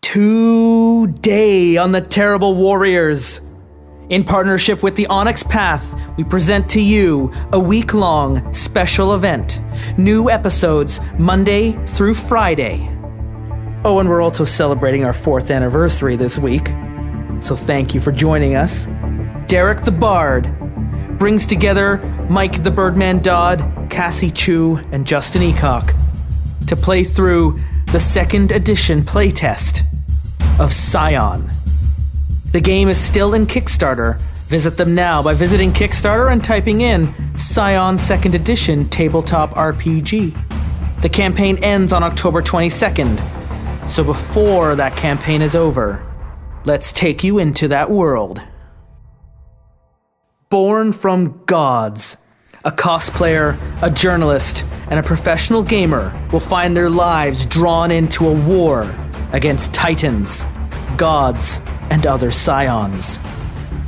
Today on the Terrible Warriors, in partnership with the Onyx Path, we present to you a week-long special event. New episodes Monday through Friday. Oh, and we're also celebrating our 4th anniversary this week. So thank you for joining us. Derek the Bard brings together Mike the Birdman Dodd, Cassie, Chui, and Justin Ecock to play through the 2nd edition playtest of Scion. The game is still in Kickstarter. Visit them now by visiting Kickstarter and typing in Scion 2nd Edition Tabletop RPG. The campaign ends on October 22nd, so before that campaign is over, let's take you into that world. Born from gods, a cosplayer, a journalist, and a professional gamer will find their lives drawn into a war against titans, gods, and other scions.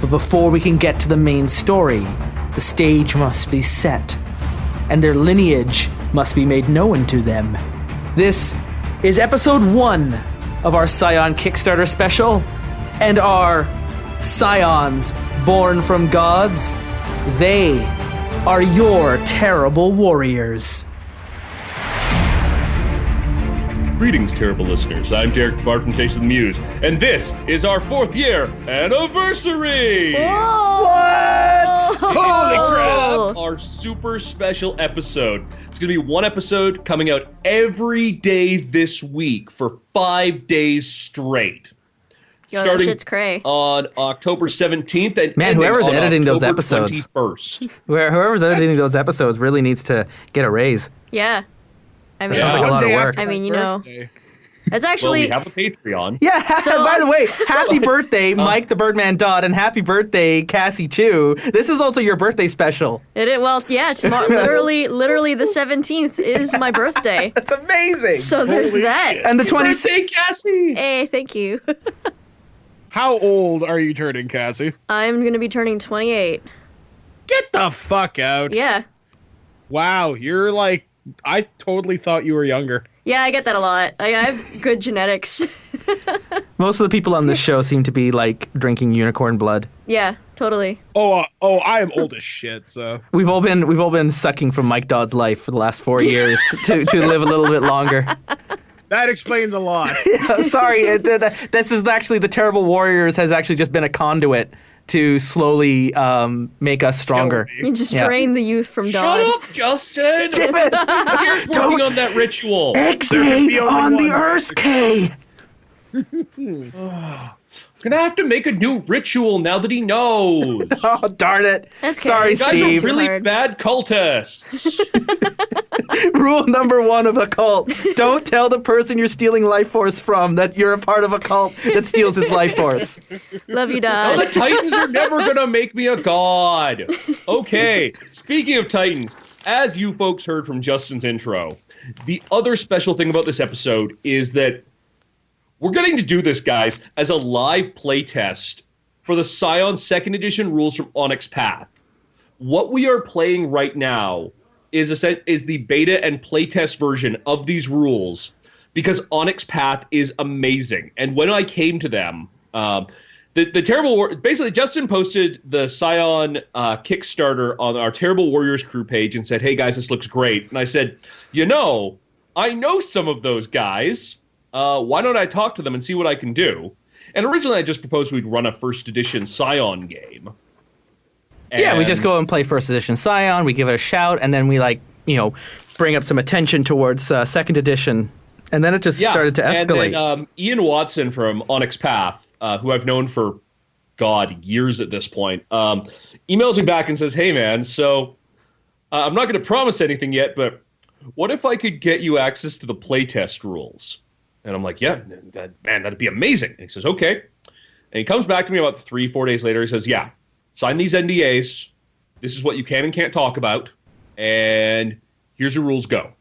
But before we can get to the main story, the stage must be set, and their lineage must be made known to them. This is episode 1 of our Scion Kickstarter special, and our Scions born from gods, they are your terrible warriors. Greetings, terrible listeners. I'm Derek Bard from Chase of the Muse, and this is our 4th year anniversary! Whoa! What? Holy crap! Our super special episode. It's going to be one episode coming out every day this week for 5 days straight. Yo, Starting that shit's cray. on October 17th and Man, whoever's on editing those October episodes. 21st. Whoever's editing those episodes really needs to get a raise. Yeah. I mean, Sounds like a lot of work. I mean, you know, it's Well, actually. we have a Patreon. Yeah, So- by the way, happy birthday, Mike the Birdman Dodd, and happy birthday, Cassie Chui. This is also your birthday special. Well, yeah, tomorrow, literally the 17th is my birthday. That's amazing. So there's Holy that. shit. And the Happy 20 birthday, Cassie! Hey, thank you. How old are you turning, Cassie? I'm going to be turning 28. Get the fuck out. Yeah. Wow, you're like, I totally thought you were younger. Yeah, I get that a lot. I have good genetics. Most of the people on this show seem to be like drinking unicorn blood. Yeah, totally. Oh, I am old as shit, so. We've all been sucking from Mike Dodd's life for the last 4 years to live a little bit longer. That explains a lot. Sorry, this is actually the Terrible Warriors has actually just been a conduit to slowly make us stronger. You just Yeah. drain the youth from Dodd. Shut up, Justin! Damn it! Here's working on that ritual. X-ray only on the one. Earth K. Gonna have to make a new ritual now that he knows. Oh darn it! That's Sorry, okay. You guys Steve. are really Hard. bad cultists. Rule number 1 of a cult: don't tell the person you're stealing life force from that you're a part of a cult that steals his life force. Love you, Well, the Dodd. Titans are never gonna make me a god. Okay, speaking of Titans, as you folks heard from Justin's intro, the other special thing about this episode is that we're getting to do this, guys, as a live playtest for the Scion 2nd Edition rules from Onyx Path. What we are playing right now is the beta and playtest version of these rules because Onyx Path is amazing. And when I came to them, the Terrible War, basically Justin posted the Scion Kickstarter on our Terrible Warriors crew page and said, "Hey guys, this looks great." And I said, I know some of those guys. Why don't I talk to them and see what I can do? And originally I just proposed we'd run a 1st edition Scion game. Yeah, we And- just go and play 1st edition Scion. We give it a shout, and then we bring up some attention towards 2nd edition, and then it just started to escalate. And then Ian Watson from Onyx Path, who I've known for, years at this point, emails me back and says, "Hey, man, so I'm not going to promise anything yet, but what if I could get you access to the playtest rules?" And I'm like, "Yeah, that'd be amazing." And he says, "Okay." And he comes back to me about 3-4 days later. He says, "Yeah, sign these NDAs. This is what you can and can't talk about. And here's your rules, go."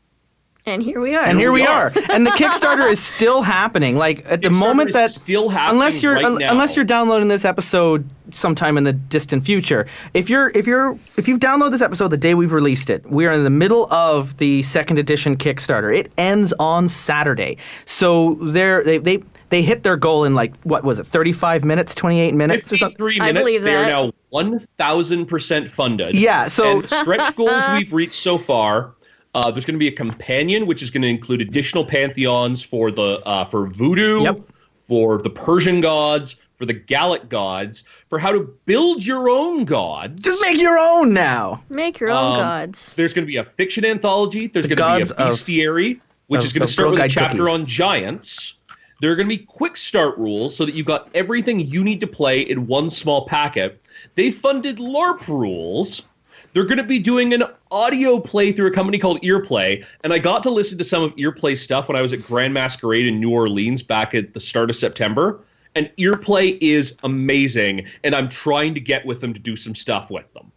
And here we are. And here we we are. are. And the Kickstarter is still happening. Like at the Kickstarter moment is that still happening unless you're right now. unless you're downloading this episode sometime in the distant future. If you've downloaded this episode the day we've released it, we are in the middle of the 2nd edition Kickstarter. It ends on Saturday. So they they hit their goal in like, what was it, 35 minutes, 28 minutes or something? 53 I minutes. believe They are that. now 1,000% funded. Yeah, so And stretch goals we've reached so far. There's going to be a companion, which is going to include additional pantheons for the for voodoo, Yep. for the Persian gods, for the Gallic gods, for how to build your own gods. just make your own now. Make your own gods. There's going to be a fiction anthology. There's going to be gods a bestiary, which is going to start Girl with a Guide chapter cookies. on giants. There are going to be quick start rules so that you've got everything you need to play in one small packet. They funded LARP rules. They're going to be doing an audio play through a company called Earplay, and I got to listen to some of Earplay's stuff when I was at Grand Masquerade in New Orleans back at the start of September, and Earplay is amazing, and I'm trying to get with them to do some stuff with them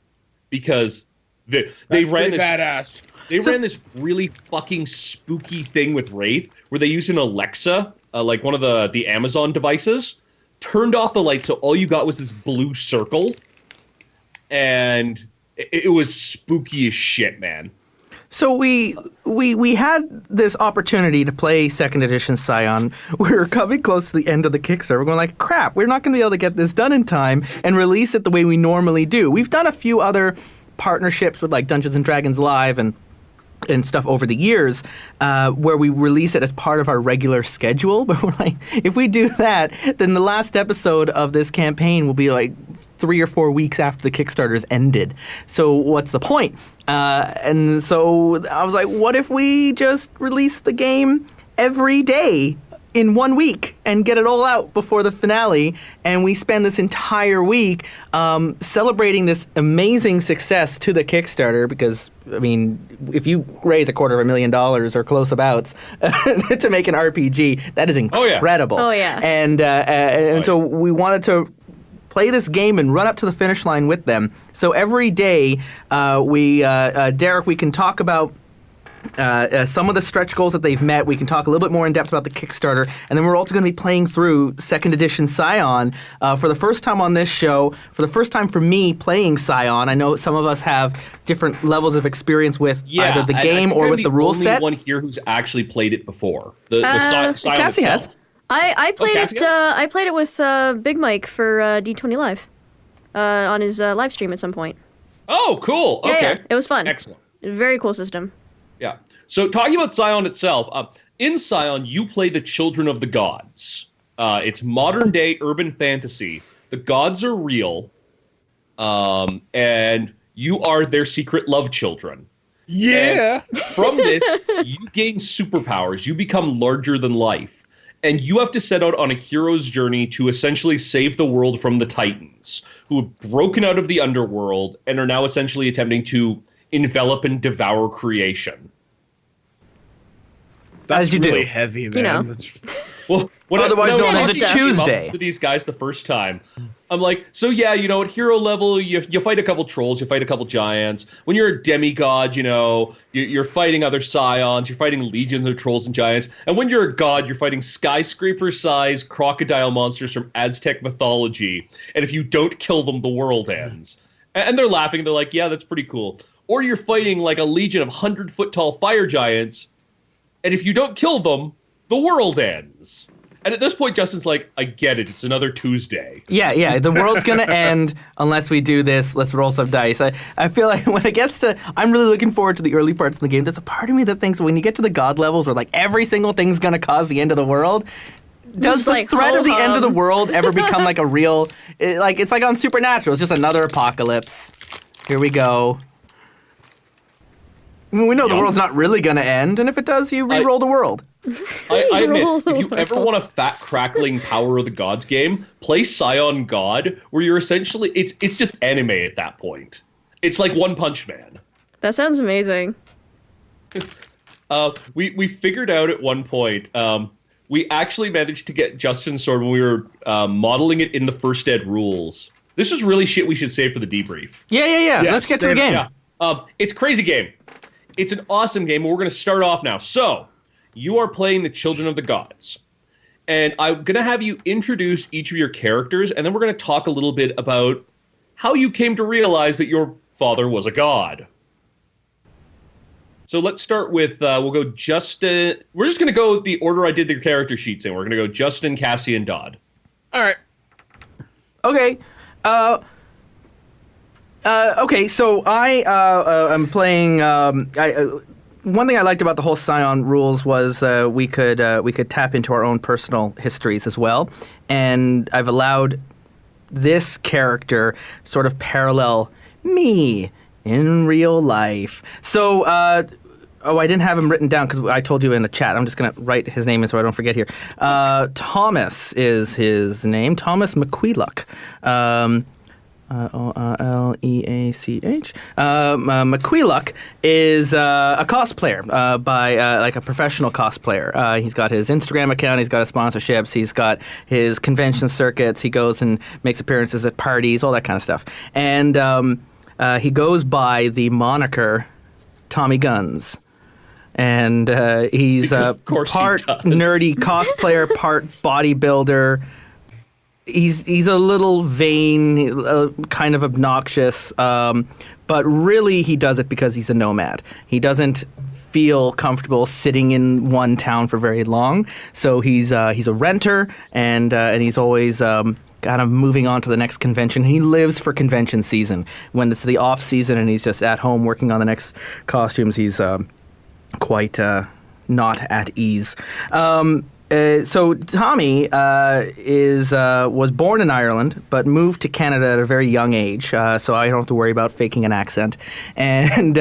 because they ran this badass. they ran this really fucking spooky thing with Wraith where they used an Alexa, like one of the Amazon devices, turned off the light so all you got was this blue circle, and it was spooky as shit, man. So we had this opportunity to play second edition Scion. We're coming close to the end of the Kickstarter. We're going like, crap, we're not going to be able to get this done in time and release it the way we normally do. We've done a few other partnerships with like Dungeons and Dragons Live and stuff over the years where we release it as part of our regular schedule. But we're like, if we do that, then the last episode of this campaign will be like 3 or 4 weeks after the Kickstarter's ended. So what's the point? And so I was like, what if we just release the game every day in 1 week and get it all out before the finale, and we spend this entire week celebrating this amazing success to the Kickstarter, because, I mean, if you raise $250,000 or close abouts to make an RPG, that is incredible. Oh, yeah. And so we wanted to play this game and run up to the finish line with them. So every day, Derek, we can talk about some of the stretch goals that they've met. We can talk a little bit more in depth about the Kickstarter, and then we're also going to be playing through second edition Scion for the first time on this show. For the first time for me playing Scion, I know some of us have different levels of experience with either the game or with the rule set. I'm the only one here who's actually played it before. The Scion Cassie itself. has. I played Cassie it. has? I played it with Big Mike for D20 Live on his live stream at some point. Oh, cool. Yeah, Okay. yeah, it was fun. Excellent. Very cool system. Yeah. So talking about Scion itself, in Scion, you play the children of the gods. It's modern day urban fantasy. The gods are real, and you are their secret love children. Yeah. And from this, you gain superpowers. You become larger than life. And you have to set out on a hero's journey to essentially save the world from the Titans, who have broken out of the underworld and are now essentially attempting to envelop and devour creation. That's As you really do. heavy, man. You know. That's- Well, when Otherwise known when as a I came up Tuesday. to these guys the first time, I'm like, so yeah, you know, at hero level, you fight a couple trolls, you fight a couple giants. When you're a demigod, you know, you're fighting other scions, you're fighting legions of trolls and giants. And when you're a god, you're fighting skyscraper-sized crocodile monsters from Aztec mythology. And if you don't kill them, the world ends. And they're laughing. They're like, yeah, that's pretty cool. Or you're fighting like a legion of 100-foot-tall fire giants. And if you don't kill them, the world ends. And at this point, Justin's like, I get it. It's another Tuesday. Yeah, the world's going to end unless we do this. Let's roll some dice. I feel like when it gets to, I'm really looking forward to the early parts of the game. There's a part of me that thinks when you get to the god levels where like every single thing's going to cause the end of the world, does Just the like, threat of the end of the ho-hum. world ever become like a real, it's like on Supernatural. It's just another apocalypse. Here we go. I mean, we know the world's not really going to end, and if it does, you re-roll the world. I admit, Roll if you the ever want a fat, crackling Power of the Gods game, play Scion God, where you're essentially, it's just anime at that point. It's like One Punch Man. That sounds amazing. We figured out at one point, we actually managed to get Justin's sword when we were modeling it in the First Ed rules. This is really shit we should save for the debrief. Yeah. Let's get to the game. Yeah. It's a crazy game. It's an awesome game. We're going to start off now. So, you are playing the Children of the Gods. And I'm going to have you introduce each of your characters, and then we're going to talk a little bit about how you came to realize that your father was a god. So let's start with, we'll go Justin. We're just going to go the order I did their character sheets in. We're going to go Justin, Cassie, and Dodd. All right. Okay. Okay, so I am playing. One thing I liked about the whole Scion rules was we could tap into our own personal histories as well, and I've allowed this character sort of parallel me in real life. So, I didn't have him written down because I told you in the chat. I'm just going to write his name in so I don't forget here. Thomas is his name. Thomas McQuillock. Oleach. McQuillock is a cosplayer by like a professional cosplayer. He's got his Instagram account. He's got his sponsorships. He's got his convention circuits. He goes and makes appearances at parties, all that kind of stuff. And he goes by the moniker Tommy Guns. And he's part nerdy cosplayer, part bodybuilder. He's a little vain, kind of obnoxious, but really he does it because he's a nomad. He doesn't feel comfortable sitting in one town for very long, so he's a renter, and he's always kind of moving on to the next convention. He lives for convention season. When it's the off season and he's just at home working on the next costumes, he's quite not at ease. So Tommy was born in Ireland, but moved to Canada at a very young age, so I don't have to worry about faking an accent, and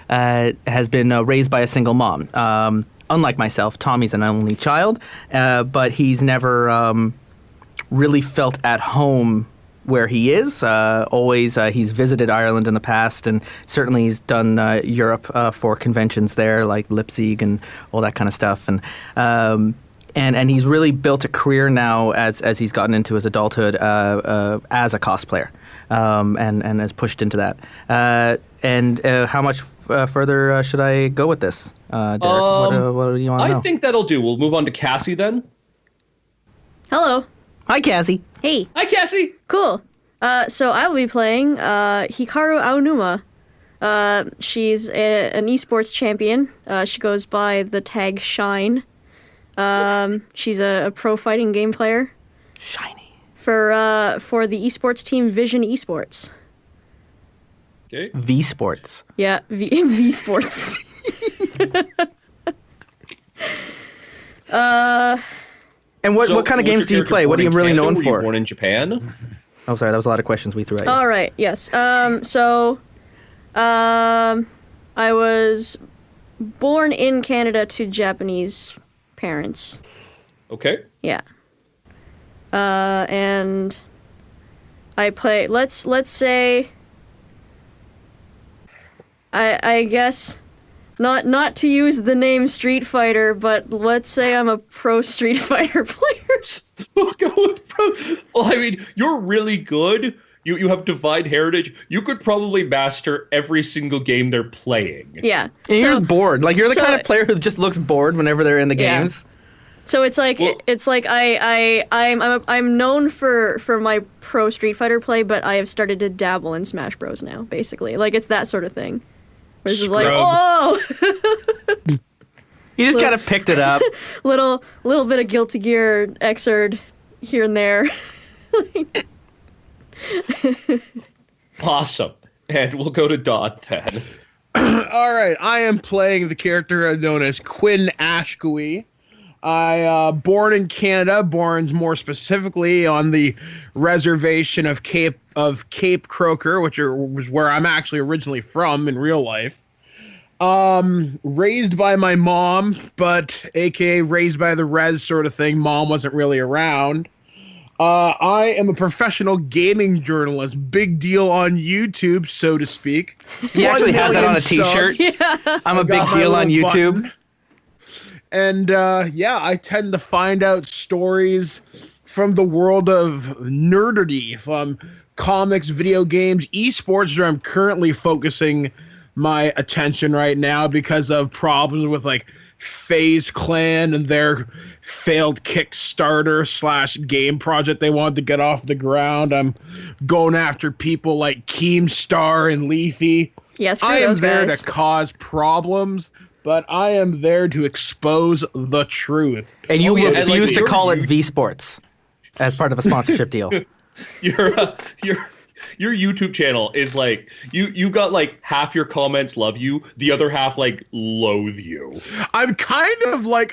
has been raised by a single mom. Unlike myself, Tommy's an only child, but he's never really felt at home where he is. Always, he's visited Ireland in the past, and certainly he's done Europe for conventions there, like Leipzig and all that kind of stuff, and he's really built a career now as he's gotten into his adulthood as a cosplayer, and has pushed into that. How much further should I go with this, Derek? What do you want to know? I think that'll do. We'll move on to Cassie then. Hello. Hi, Cassie. Hey. Hi, Cassie. Cool. So I will be playing Hikaru Aonuma. She's an esports champion. She goes by the tag Shine. She's a pro fighting game player. Shiny. For the esports team Vision Esports. Okay. V Sports. Yeah, V Sports. And what kind of games do you play? What are you really known for? Were you born in Japan? Oh, sorry, that was a lot of questions we threw at you. All right. Yes. I was born in Canada to Japanese parents. Okay. Yeah. And I play. Let's say. I guess. Not to use the name Street Fighter, but let's say I'm a pro Street Fighter player. We'll go with pro. Well, I mean, you're really good. You have divine heritage. You could probably master every single game they're playing. Yeah. And you're just bored. Like, you're the kind of player who just looks bored whenever they're in the games. So it's like I'm known for my pro Street Fighter play, but I have started to dabble in Smash Bros now. Basically, like it's that sort of thing. Where it's just like, oh, you just kind of picked it up. little bit of Guilty Gear Xrd here and there. Awesome. And we'll go to Dodd then. All right, I am playing the character known as Quinn Ashkui. Born in Canada, born more specifically on the reservation of Cape Croker, which was where I'm actually originally from in real life. Raised by my mom, but aka raised by the res sort of thing. Mom wasn't really around. I am a professional gaming journalist. Big deal on YouTube, so to speak. He actually has that on a t-shirt. Yeah. I'm a big deal on YouTube. Button. And I tend to find out stories from the world of nerdity, from comics, video games, esports, where I'm currently focusing my attention right now because of problems with like FaZe Clan and their failed Kickstarter / game project they wanted to get off the ground. I'm going after people like Keemstar and Leafy Yeah, screw I am those there guys. to cause problems, but I am there to expose the truth. And you Oh, yeah, and, refuse like, to you're- call it V Sports as part of a sponsorship deal. Your YouTube channel is like you got like half your comments love you, the other half like loathe you. I'm kind of like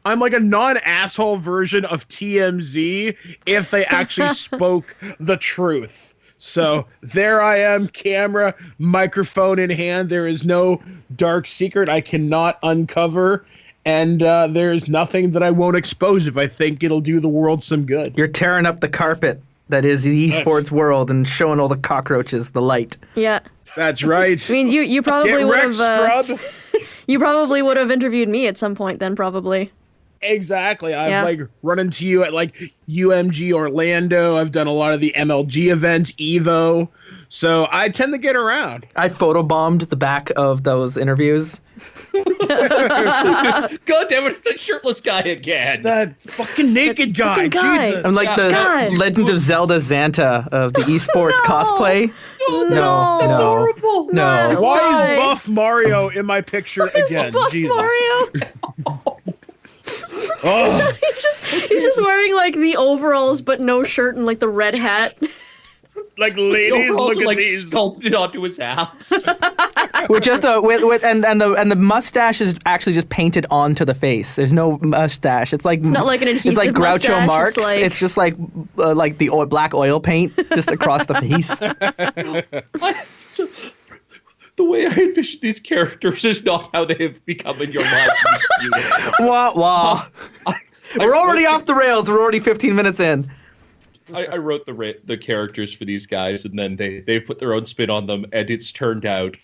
I'm like a non-asshole version of TMZ if they actually spoke the truth. So there I am, camera, microphone in hand. There is no dark secret I cannot uncover. And there is nothing that I won't expose if I think it'll do the world some good. You're tearing up the carpet that is the esports world and showing all the cockroaches the light. Yeah. That's right. I mean, you probably Get would wrecked, have scrub. you probably would have interviewed me at some point then, probably. Exactly. I've Yeah. like run into you at like UMG Orlando. I've done a lot of the MLG events, Evo. So I tend to get around. I photobombed the back of those interviews. God damn it, it's the shirtless guy again. That fucking naked guy. fucking guy. Jesus. I'm like the God. Legend of Zelda Xanta of the esports No. cosplay. No, That's no, horrible. no. Why Why? is Buff Mario in my picture again? Buff Jesus. Mario. Oh, He's just wearing like the overalls but no shirt and like the red hat. like The ladies, overalls look are, at like these. sculpted onto his house. With just a and the mustache is actually just painted onto the face. There's no mustache. It's like not like an It's like adhesive Groucho mustache, Marx. it's like- It's just like the black oil paint just across the face. The way I envision these characters is not how they have become in your mind. Wah wah. We're already off the rails. We're already 15 minutes in. I wrote the characters for these guys, and then they put their own spin on them, and it's turned out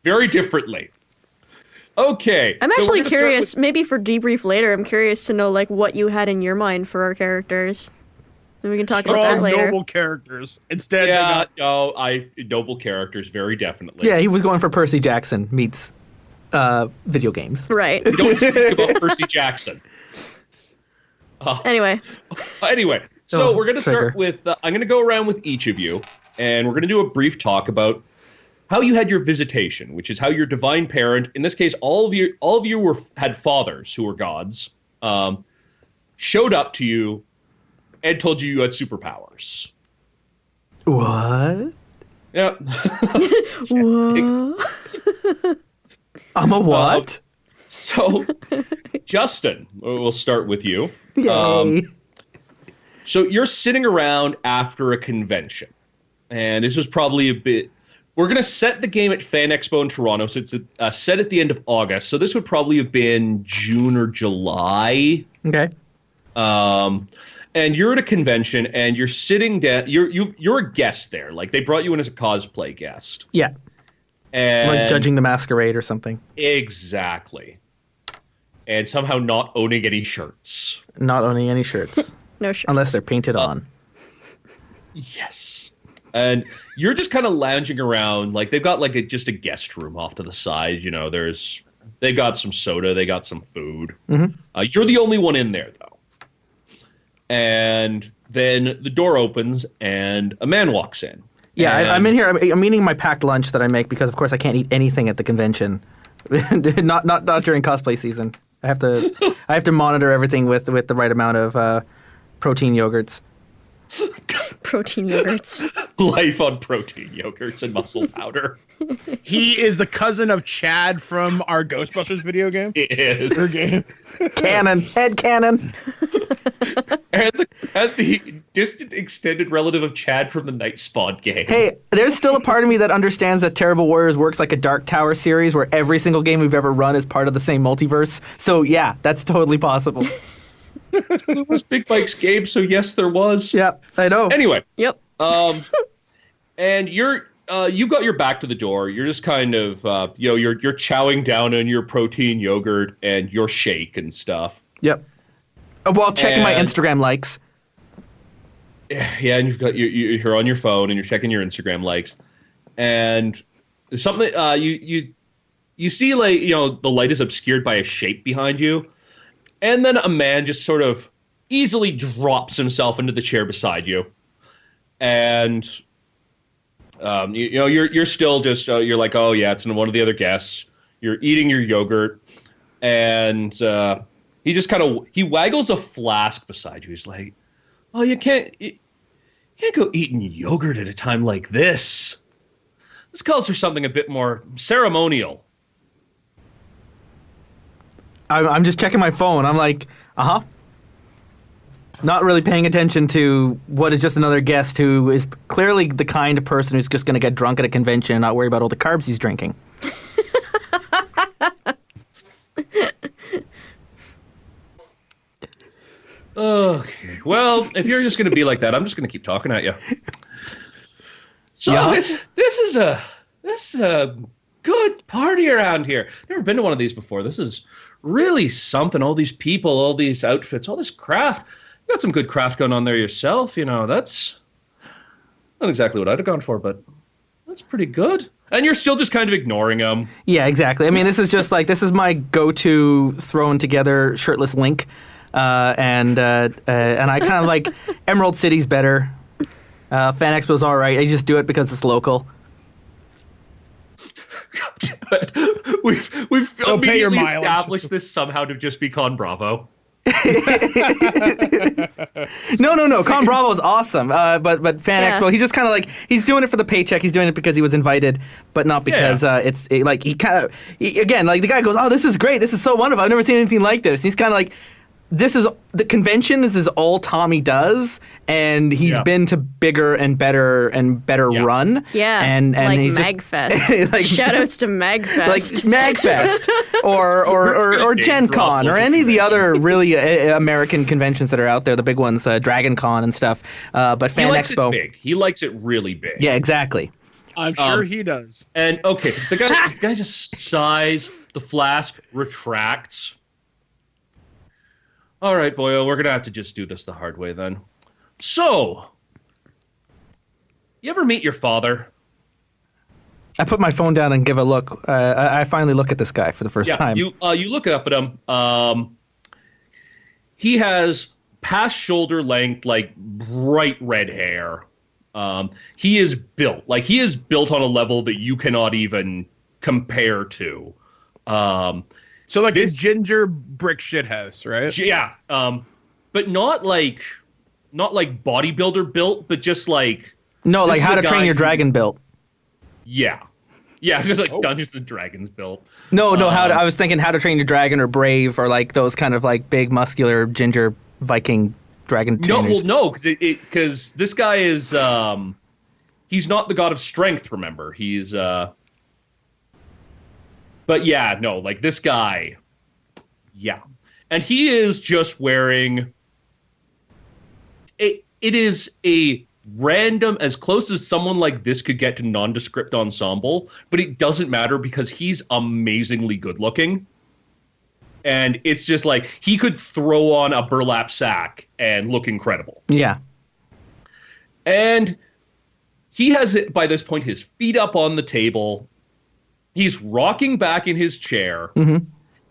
very differently. Okay, I'm so we're actually gonna start curious, maybe for debrief later, I'm curious to know like what you had in your mind for our characters. And we can talk about that Strong, later. noble characters. Instead, Yeah, noble characters, very definitely. Yeah, he was going for Percy Jackson meets video games. Right. We don't speak about Percy Jackson. Anyway. Anyway, so Oh, we're going to trigger. start with, I'm going to go around with each of you, and we're going to do a brief talk about how you had your visitation, which is how your divine parent, in this case, all of you had fathers who were gods, showed up to you and told you had superpowers. What? Yeah. I'm a what? So, Justin, we'll start with you. Yay. So you're sitting around after a convention, and this was probably a bit. We're going to set the game at Fan Expo in Toronto, so it's set at the end of August. So this would probably have been June or July. Okay. And you're at a convention, and you're sitting down. You're a guest there. Like they brought you in as a cosplay guest. Yeah. And Like judging the masquerade or something. Exactly. And somehow not owning any shirts. Not owning any shirts. No shit. Unless they're painted on. Yes. And you're just kind of lounging around. Like they've got like just a guest room off to the side. You know, they got some soda, they got some food. Mm-hmm. You're the only one in there though. And then the door opens and a man walks in. Yeah, And- I'm in here. I'm eating my packed lunch that I make because, of course, I can't eat anything at the convention. not during cosplay season. I have to monitor everything with the right amount of protein yogurts. Protein yogurts. Life on protein yogurts and muscle powder. he is the cousin of Chad from our Ghostbusters video game. It is. Cannon, head cannon. And the distant extended relative of Chad from the Night Spawn game. Hey, there's still a part of me that understands that Terrible Warriors works like a Dark Tower series where every single game we've ever run is part of the same multiverse. So yeah, that's totally possible. There was Big Mike's game, so yes, there was. Yeah, I know. Anyway, Yep. and you got your back to the door. You're just kind of, you're chowing down on your protein yogurt and your shake and stuff. Yep. While checking my And- Instagram likes. Yeah, and you're on your phone and you're checking your Instagram likes, and there's something you see, like, the light is obscured by a shape behind you, and then a man just sort of easily drops himself into the chair beside you, and You're still just you're like, oh yeah, it's one of the other guests. You're eating your yogurt, and he just he waggles a flask beside you. He's like, oh, you can't go eating yogurt at a time like this. This calls for something a bit more ceremonial. I'm just checking my phone. I'm like, not really paying attention to what is just another guest who is clearly the kind of person who's just going to get drunk at a convention and not worry about all the carbs he's drinking. Okay. Well, if you're just going to be like that, I'm just going to keep talking at you. So this is a good party around here. Never been to one of these before. This is really something. All these people, all these outfits, all this craft. You got some good craft going on there yourself. That's not exactly what I'd have gone for, but that's pretty good. And you're still just kind of ignoring them. Yeah, exactly. I mean, this is just like, this is my go-to thrown together shirtless Link. And I kind of like Emerald City's better. Fan Expo's all right. I just do it because it's local. We've immediately established this somehow to just be Con Bravo. No. Con Bravo is awesome. But Fan Expo, he's just kind of like, he's doing it for the paycheck. He's doing it because he was invited, but not because again, like the guy goes, oh, this is great. This is so wonderful. I've never seen anything like this. And he's kind of like, the convention is all Tommy does, and he's been to bigger and better run. Yeah, and like he's Magfest. Like, shoutouts to Magfest, like Magfest, or Gen Con, or any of the other really American conventions that are out there, the big ones, Dragon Con and stuff. But Fan Expo, big. He likes it really big. Yeah, exactly. I'm sure he does. And okay, the guy just sighs. The flask retracts. All right, boyo, we're going to have to just do this the hard way then. So, you ever meet your father? I put my phone down and give a look. I finally look at this guy for the first time. You look up at him. He has past shoulder length, like bright red hair. He is built. Like, he is built on a level that you cannot even compare to. So like a ginger brick shithouse, right? Yeah, but not like bodybuilder built, but just like like How to Train Your Dragon built. Yeah, just like Dungeons and Dragons built. No, I was thinking How to Train Your Dragon or Brave or like those kind of like big muscular ginger Viking dragon trainers. No, because this guy is he's not the god of strength. Remember, he's But yeah, no, like this guy, yeah. And he is just wearing, it is a random, as close as someone like this could get to nondescript ensemble, but it doesn't matter because he's amazingly good looking. And it's just like, he could throw on a burlap sack and look incredible. Yeah. And he has, by this point, his feet up on the table. He's rocking back in his chair,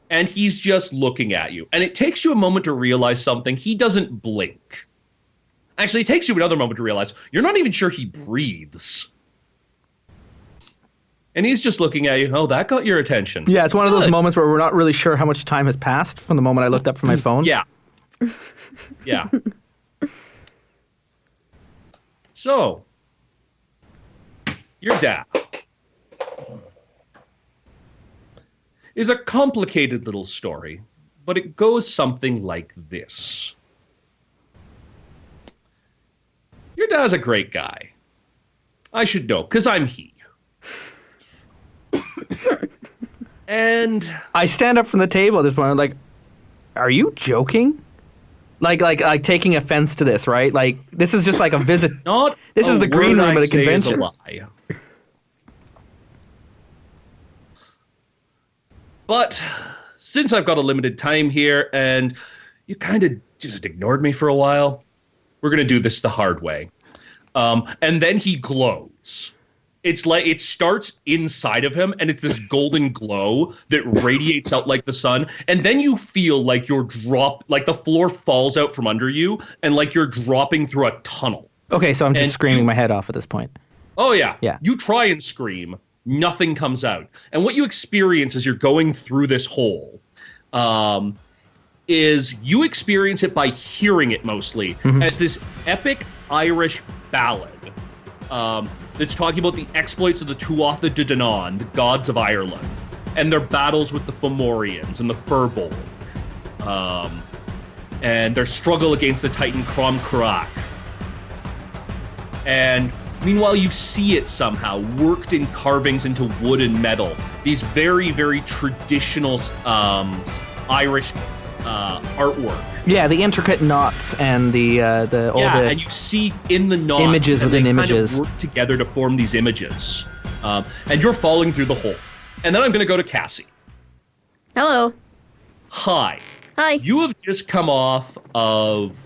and he's just looking at you. And it takes you a moment to realize something. He doesn't blink. Actually, it takes you another moment to realize you're not even sure he breathes. And he's just looking at you. Oh, that got your attention. Yeah, it's one of those moments where we're not really sure how much time has passed from the moment I looked up from my phone. Yeah. Yeah. So, your dad is a complicated little story, but it goes something like this. Your dad's a great guy. I should know, because I'm he. And I stand up from the table at this point. I'm like, are you joking? Like taking offense to this, right? Like, this is just like a visit. This is the green room at a convention. Is a lie. But since I've got a limited time here and you kind of just ignored me for a while, we're going to do this the hard way. And then he glows. It's like it starts inside of him and it's this golden glow that radiates out like the sun. And then you feel like like the floor falls out from under you and like you're dropping through a tunnel. Okay, so I'm just screaming my head off at this point. Oh, yeah. Yeah. You try and scream, nothing comes out. And what you experience as you're going through this hole is you experience it by hearing it mostly as this epic Irish ballad that's talking about the exploits of the Tuatha De Danann, the gods of Ireland, and their battles with the Fomorians and the Firbolg, and their struggle against the Titan Crom Carac. And meanwhile, you see it somehow worked in carvings into wood and metal. These very, very traditional Irish artwork. Yeah, the intricate knots and the and you see in the knots images within images kind of work together to form these images. And you're falling through the hole. And then I'm going to go to Cassie. Hello. Hi. Hi. You have just come off of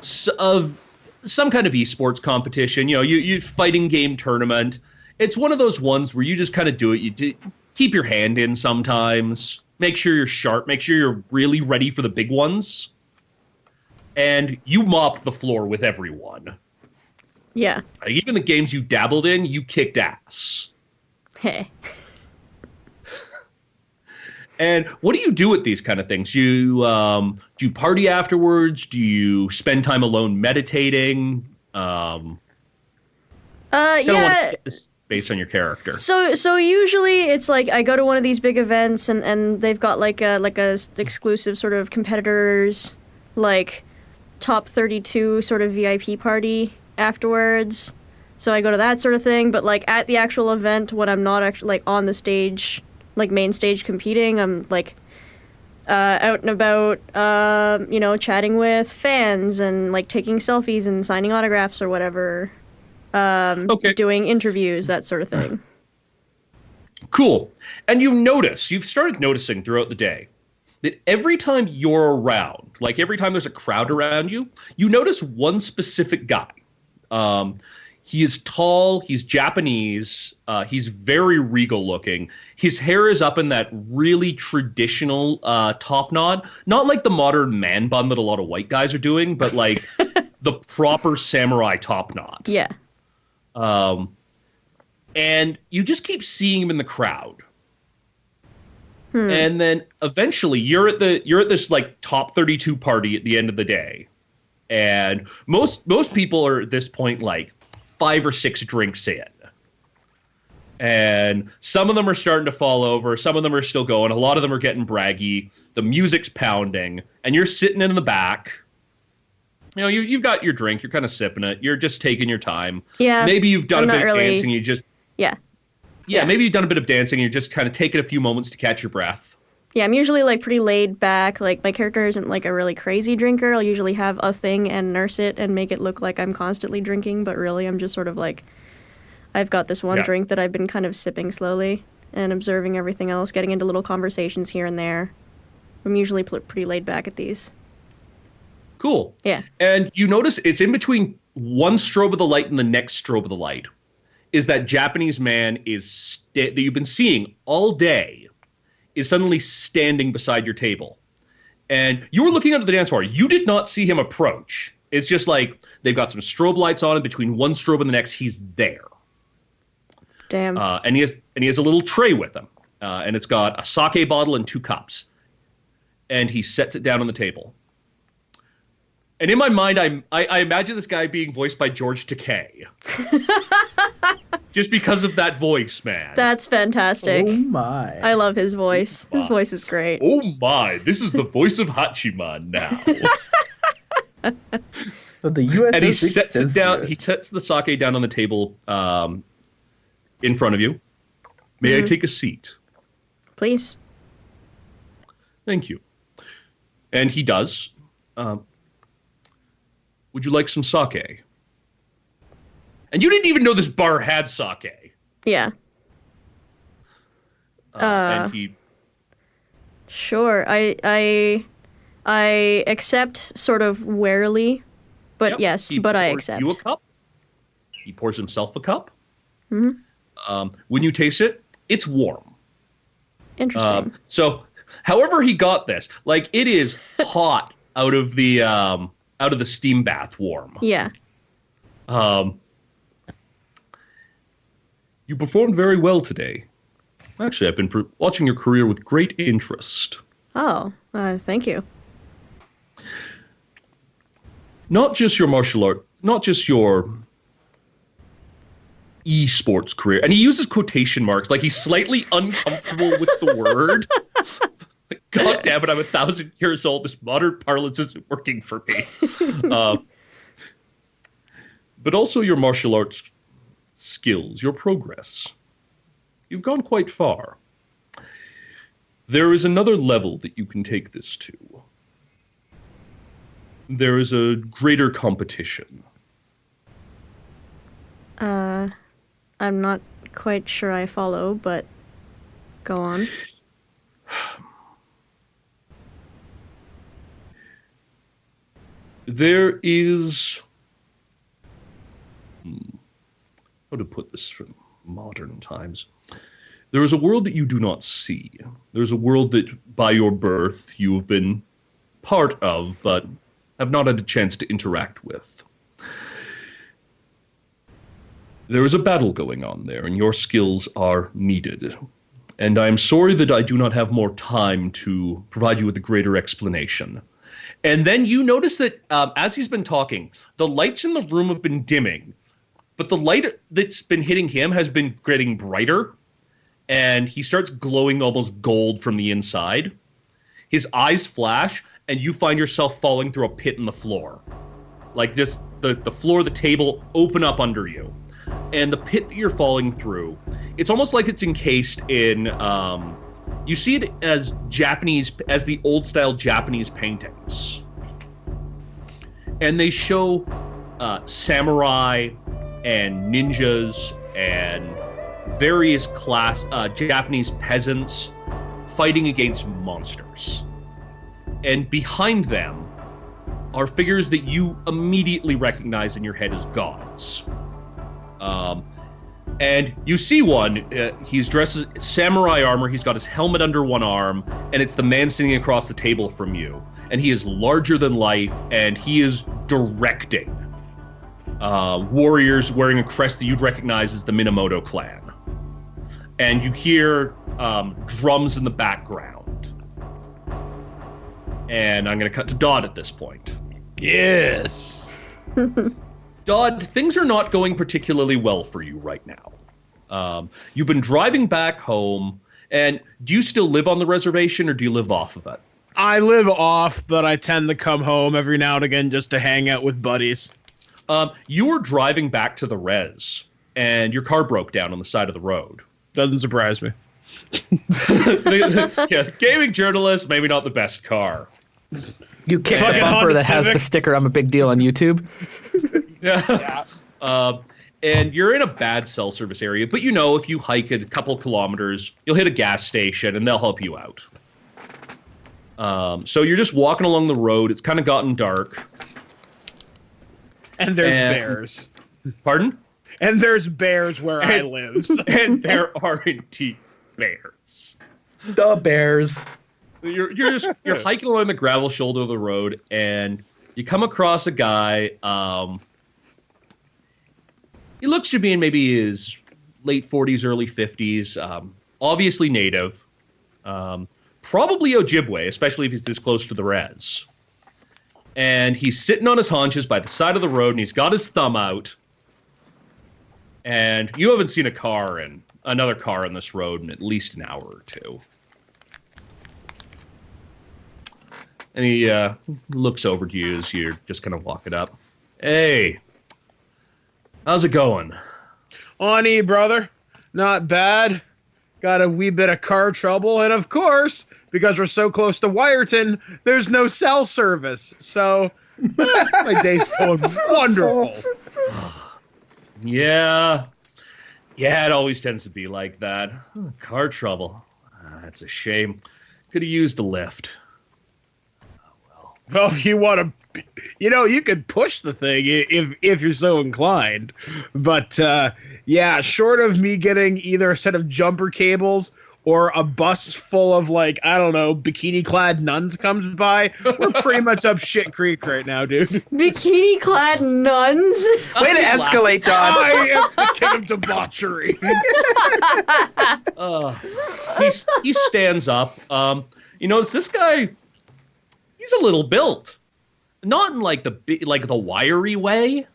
some kind of esports competition. You know, you fighting game tournament. It's one of those ones where you just kind of do it. You keep your hand in sometimes. Make sure you're sharp. Make sure you're really ready for the big ones. And you mopped the floor with everyone. Yeah. Like, even the games you dabbled in, you kicked ass. Hey. And what do you do with these kind of things? Do you party afterwards? Do you spend time alone meditating? Yeah. Want to set this based on your character. So usually it's like I go to one of these big events and they've got like a exclusive sort of competitors, like top 32 sort of VIP party afterwards. So I go to that sort of thing, but like at the actual event when I'm not actually like on the stage, like main stage competing, I'm like out and about, chatting with fans and like taking selfies and signing autographs or whatever. Doing interviews, that sort of thing. Cool. And you've started noticing throughout the day that every time you're around, like every time there's a crowd around you, you notice one specific guy. He is tall, he's Japanese, he's very regal looking. His hair is up in that really traditional top knot, not like the modern man bun that a lot of white guys are doing, but like the proper samurai top knot. Yeah. And you just keep seeing him in the crowd. And then eventually you're at this like top 32 party at the end of the day. And most people are at this point like 5 or 6 drinks in. And some of them are starting to fall over. Some of them are still going. A lot of them are getting braggy. The music's pounding. And you're sitting in the back. You know, you've got your drink. You're kind of sipping it. You're just taking your time. Yeah. Maybe you've done a bit of dancing. You just... Yeah, maybe you've done a bit of dancing. And you're just kind of taking a few moments to catch your breath. Yeah, I'm usually like pretty laid back. Like my character isn't like a really crazy drinker. I'll usually have a thing and nurse it and make it look like I'm constantly drinking, but really I'm just sort of like, I've got this one drink that I've been kind of sipping slowly and observing everything else, getting into little conversations here and there. I'm usually pretty laid back at these. Cool. Yeah. And you notice it's in between one strobe of the light and the next strobe of the light is that Japanese man that you've been seeing all day is suddenly standing beside your table. And you were looking out at the dance floor. You did not see him approach. It's just like they've got some strobe lights on, and between one strobe and the next, he's there. Damn. And he has a little tray with him. And it's got a sake bottle and 2 cups. And he sets it down on the table. And in my mind, I imagine this guy being voiced by George Takei. Just because of that voice, man. That's fantastic. Oh my. I love his voice. His voice is great. Oh my, this is the voice of Hachiman now. The USS And he sets it down. He sets the sake down on the table in front of you. May I take a seat? Please. Thank you. And he does. Would you like some sake? And you didn't even know this bar had sake. Yeah. And he... Sure. I accept sort of warily, but yes, but I accept. You a cup. He pours himself a cup. When you taste it, it's warm. Interesting. So, however he got this, like it is hot out of the steam bath warm. Yeah. You performed very well today. Actually, I've been watching your career with great interest. Oh, thank you. Not just your martial art, not just your esports career. And he uses quotation marks, like he's slightly uncomfortable with the word. God damn it, I'm 1,000 years old. This modern parlance isn't working for me. But also your martial arts skills, your progress. You've gone quite far. There is another level that you can take this to. There is a greater competition. I'm not quite sure I follow, but go on. There is... how to put this from modern times? There is a world that you do not see. There's a world that, by your birth, you have been part of, but have not had a chance to interact with. There is a battle going on there, and your skills are needed. And I am sorry that I do not have more time to provide you with a greater explanation. And then you notice that as he's been talking, the lights in the room have been dimming, but the light that's been hitting him has been getting brighter, and he starts glowing almost gold from the inside. His eyes flash, and you find yourself falling through a pit in the floor. Like just the floor, the table open up under you. And the pit that you're falling through, it's almost like it's encased in, you see it as the old style Japanese paintings. And they show samurai and ninjas and various Japanese peasants fighting against monsters. And behind them are figures that you immediately recognize in your head as gods. And you see one, he's dressed as samurai armor, he's got his helmet under one arm, and it's the man sitting across the table from you. And he is larger than life, and he is directing warriors wearing a crest that you'd recognize as the Minamoto clan. And you hear drums in the background. And I'm going to cut to Dodd at this point. Yes. Dodd, things are not going particularly well for you right now. You've been driving back home, and do you still live on the reservation, or do you live off of it? I live off, but I tend to come home every now and again just to hang out with buddies. You were driving back to the res, and your car broke down on the side of the road. Doesn't surprise me. Yeah, gaming journalist, maybe not the best car. You kicked the bumper that has the sticker "I'm a big deal" on YouTube. Yeah. And you're in a bad cell service area, but you know if you hike a couple kilometers, you'll hit a gas station and they'll help you out. So you're just walking along the road. It's kind of gotten dark. And there's bears. Pardon? And there's bears where I live. And there are indeed bears. The bears. You're hiking along the gravel shoulder of the road, and you come across a guy. He looks to be in maybe his late 40s, early 50s. Obviously native. Probably Ojibwe, especially if he's this close to the res. And he's sitting on his haunches by the side of the road, and he's got his thumb out. And you haven't seen another car on this road in at least an hour or two. And he looks over to you as you're just kind of walking up. Hey, how's it going? Oni, brother. Not bad. Got a wee bit of car trouble. And of course, because we're so close to Wyerton, there's no cell service. So my day's going wonderful. Yeah, it always tends to be like that. Car trouble. That's a shame. Could have used a lift. Well, if you want to, you could push the thing if you're so inclined. But, yeah, short of me getting either a set of jumper cables or a bus full of like, I don't know, bikini-clad nuns comes by, we're pretty much up shit creek right now, dude. Bikini-clad nuns? Way to escalate, Dodd. I am the king of debauchery. He stands up. You notice this guy, he's a little built. Not in like the wiry way.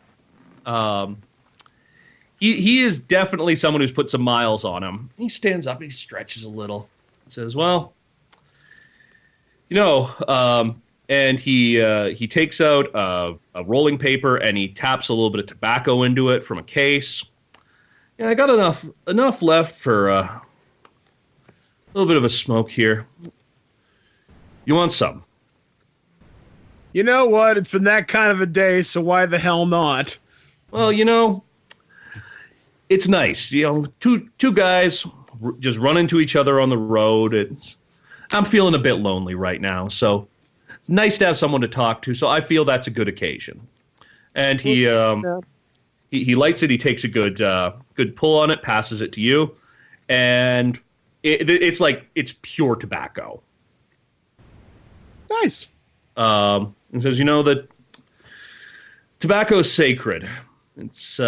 He is definitely someone who's put some miles on him. He stands up, he stretches a little, says, "Well, and he takes out a rolling paper and he taps a little bit of tobacco into it from a case. Yeah, I got enough left for a little bit of a smoke here. You want some?" You know what? It's been that kind of a day, so why the hell not? Well, it's nice. Two guys just run into each other on the road. I'm feeling a bit lonely right now, so it's nice to have someone to talk to. So I feel that's a good occasion. And he lights it. He takes a good pull on it, passes it to you, and it's like it's pure tobacco. Nice. And says, that tobacco is sacred. It's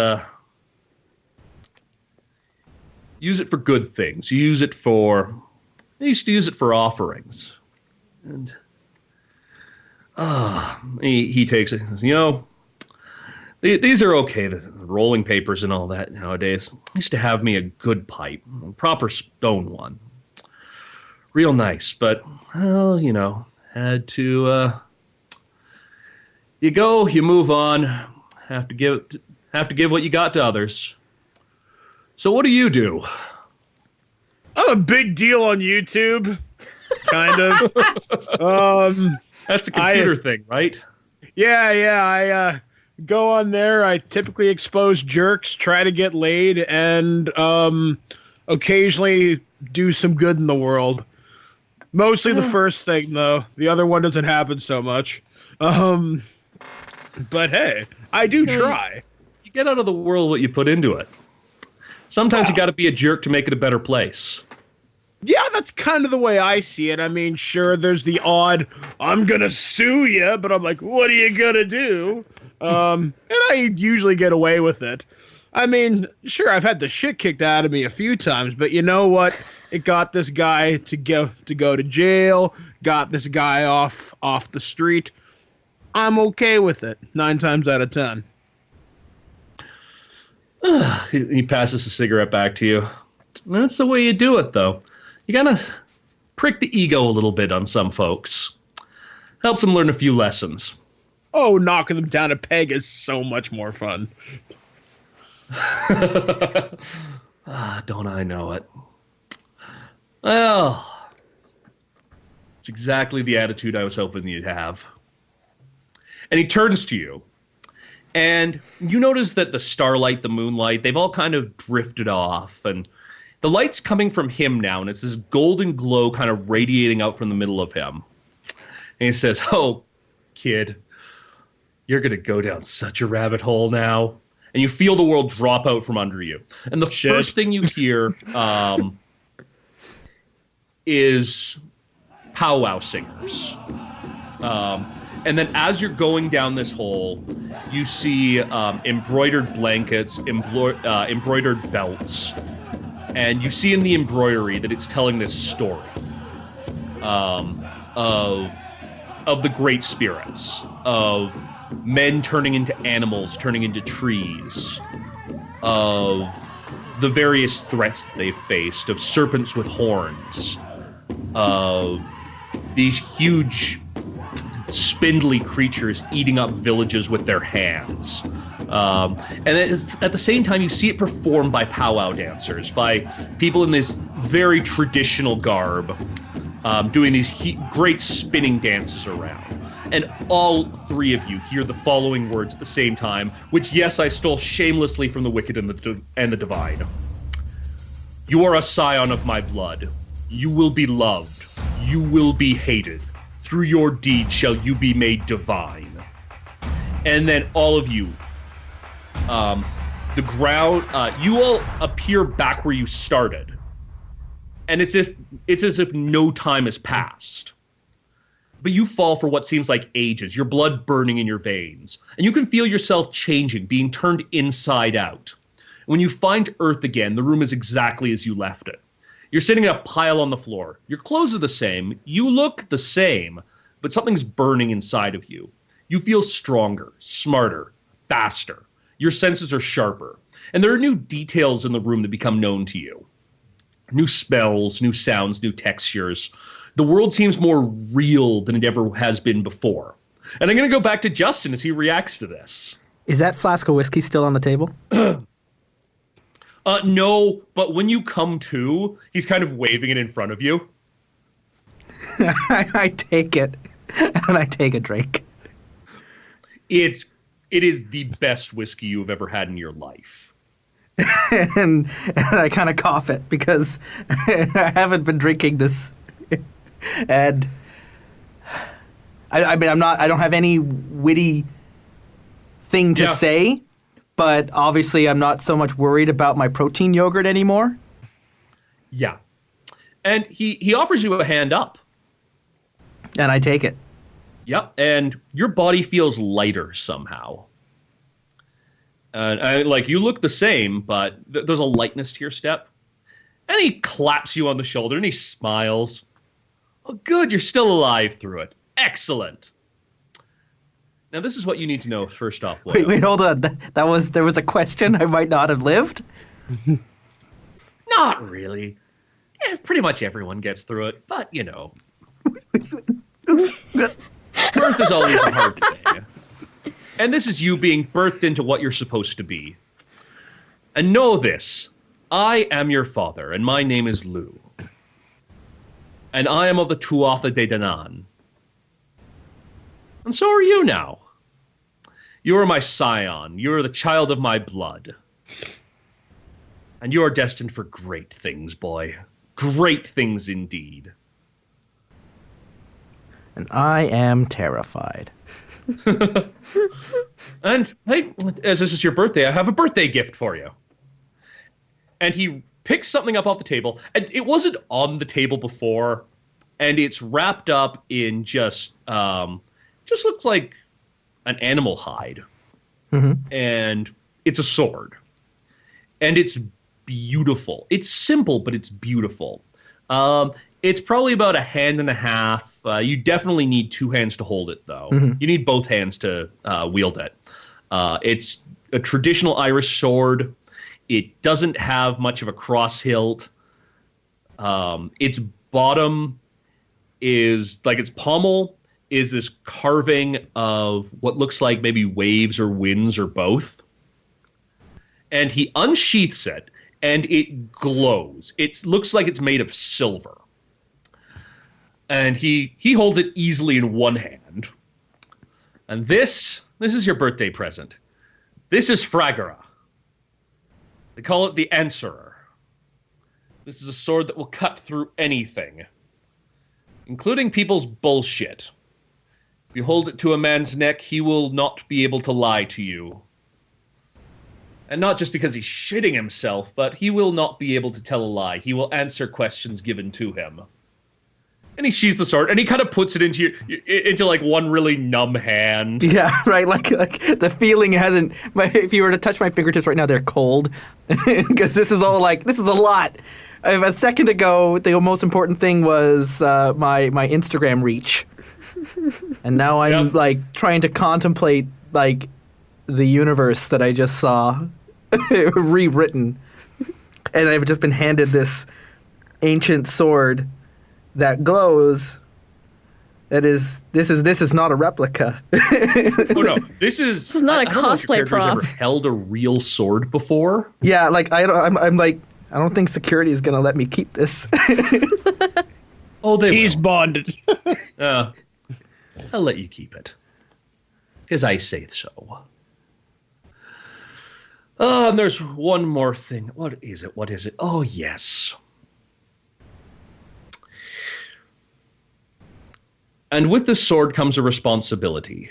use it for good things. You used to use it for offerings. And he takes it and says, these are okay, the rolling papers and all that nowadays. I used to have me a good pipe, a proper stone one. Real nice, but, well, had to, you go, you move on, have to give what you got to others. So what do you do? I'm a big deal on YouTube, kind of. That's a computer thing, right? Yeah. I go on there. I typically expose jerks, try to get laid, and occasionally do some good in the world. Mostly the first thing, though. The other one doesn't happen so much. But hey, I do try. You get out of the world what you put into it. Sometimes you got to be a jerk to make it a better place. Yeah, that's kind of the way I see it. I mean, sure, there's the odd, I'm going to sue you, but I'm like, what are you going to do? And I usually get away with it. I mean, sure, I've had the shit kicked out of me a few times, but you know what? It got this guy to go to jail, got this guy off the street. I'm okay with it 9 times out of 10. He passes the cigarette back to you. That's the way you do it, though. You gotta prick the ego a little bit on some folks. Helps them learn a few lessons. Oh, knocking them down a peg is so much more fun. Don't I know it? Well, it's exactly the attitude I was hoping you'd have. And he turns to you. And you notice that the starlight, the moonlight, they've all kind of drifted off. And the light's coming from him now, and it's this golden glow kind of radiating out from the middle of him. And he says, "Oh, kid, you're going to go down such a rabbit hole now." And you feel the world drop out from under you. And the first thing you hear is powwow singers. And then as you're going down this hole, you see embroidered blankets, embroidered belts. And you see in the embroidery that it's telling this story of the great spirits, of men turning into animals, turning into trees, of the various threats that they've faced, of serpents with horns, of these huge spindly creatures eating up villages with their hands. And at the same time, you see it performed by powwow dancers, by people in this very traditional garb, doing these great spinning dances around. And all three of you hear the following words at the same time, which, yes, I stole shamelessly from the wicked and the divine. "You are a scion of my blood. You will be loved. You will be hated. Through your deed shall you be made divine." And then all of you, the ground, you all appear back where you started. And it's as if no time has passed. But you fall for what seems like ages, your blood burning in your veins. And you can feel yourself changing, being turned inside out. When you find Earth again, the room is exactly as you left it. You're sitting in a pile on the floor. Your clothes are the same. You look the same, but something's burning inside of you. You feel stronger, smarter, faster. Your senses are sharper. And there are new details in the room that become known to you. New spells, new sounds, new textures. The world seems more real than it ever has been before. And I'm going to go back to Justin as he reacts to this. Is that flask of whiskey still on the table? No, but when you come to, he's kind of waving it in front of you. I take it, and I take a drink. It is the best whiskey you've ever had in your life. and I kind of cough it because I haven't been drinking this, and I mean I don't have any witty thing to say, but obviously I'm not so much worried about my protein yogurt anymore. Yeah, and he offers you a hand up, and I take it. Yep, and your body feels lighter somehow. Like you look the same, but there's a lightness to your step. And he claps you on the shoulder and he smiles. Oh, good, you're still alive through it. Excellent. Now, this is what you need to know first off. Wait, hold on. There was a question. I might not have lived. Not really. Yeah, pretty much everyone gets through it, but you know. Birth is always a hard thing. And this is you being birthed into what you're supposed to be. And know this, I am your father, and my name is Lu. And I am of the Tuatha De Danann. And so are you now. You are my scion. You are the child of my blood. And you are destined for great things, boy. Great things indeed. And I am terrified. And hey, as this is your birthday, I have a birthday gift for you. And he picks something up off the table, and it wasn't on the table before, and it's wrapped up in just looks like an animal hide. Mm-hmm. And it's a sword. And it's beautiful. It's simple, but it's beautiful. It's probably about a hand and a half. You definitely need two hands to hold it, though. Mm-hmm. You need both hands to wield it. It's a traditional Irish sword. It doesn't have much of a cross hilt. Its bottom is, like its pommel, is this carving of what looks like maybe waves or winds or both. And he unsheaths it, and it glows. It looks like it's made of silver. And he holds it easily in one hand. And this is your birthday present. This is Fragora. They call it the Answerer. This is a sword that will cut through anything, including people's bullshit. If you hold it to a man's neck, he will not be able to lie to you. And not just because he's shitting himself, but he will not be able to tell a lie. He will answer questions given to him. And he sheathes the sword, and he kind of puts it into like one really numb hand. Yeah, right. Like the feeling hasn't. If you were to touch my fingertips right now, they're cold because this is a lot. A second ago, the most important thing was my Instagram reach, and now I'm like trying to contemplate like the universe that I just saw rewritten, and I've just been handed this ancient sword that glows. This is not a replica. Oh no, this is not a cosplay prop. Ever held a real sword before? Yeah, like I'm like, I don't think security is gonna let me keep this. Oh, he's bonded. I'll let you keep it, because I say so. Oh, and there's one more thing. What is it? Oh, yes. And with this sword comes a responsibility.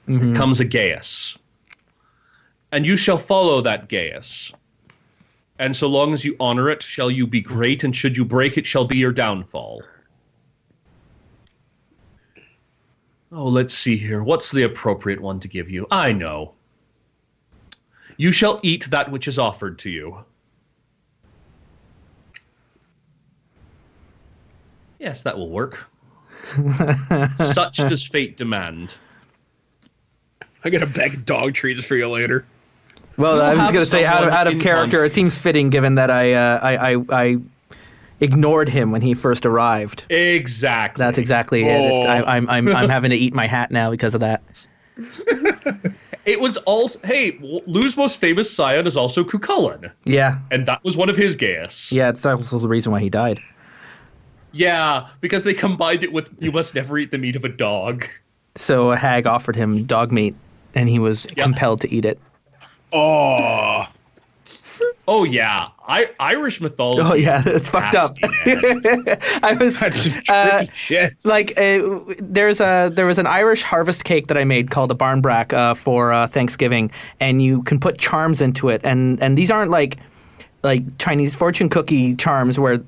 Mm-hmm. Comes a geas. And you shall follow that geas. And so long as you honor it, shall you be great, and should you break it, shall be your downfall. Oh, let's see here. What's the appropriate one to give you? I know. You shall eat that which is offered to you. Yes, that will work. Such does fate demand. I'm gonna beg dog treats for you later. Well, I was going to say, out of character, it seems fitting given that I ignored him when he first arrived. Exactly. That's exactly it. I'm having to eat my hat now because of that. It was also, hey, Lou's most famous scion is also Cucullin. Yeah. And that was one of his gaius. Yeah, it's also the reason why he died. Yeah, because they combined it with you must never eat the meat of a dog. So a hag offered him dog meat, and he was compelled to eat it. Oh. Oh yeah, Irish mythology. Oh yeah, it's fucked up. I was That's some tricky shit. like, there was an Irish harvest cake that I made called a barnbrack for Thanksgiving, and you can put charms into it, and these aren't like Chinese fortune cookie charms where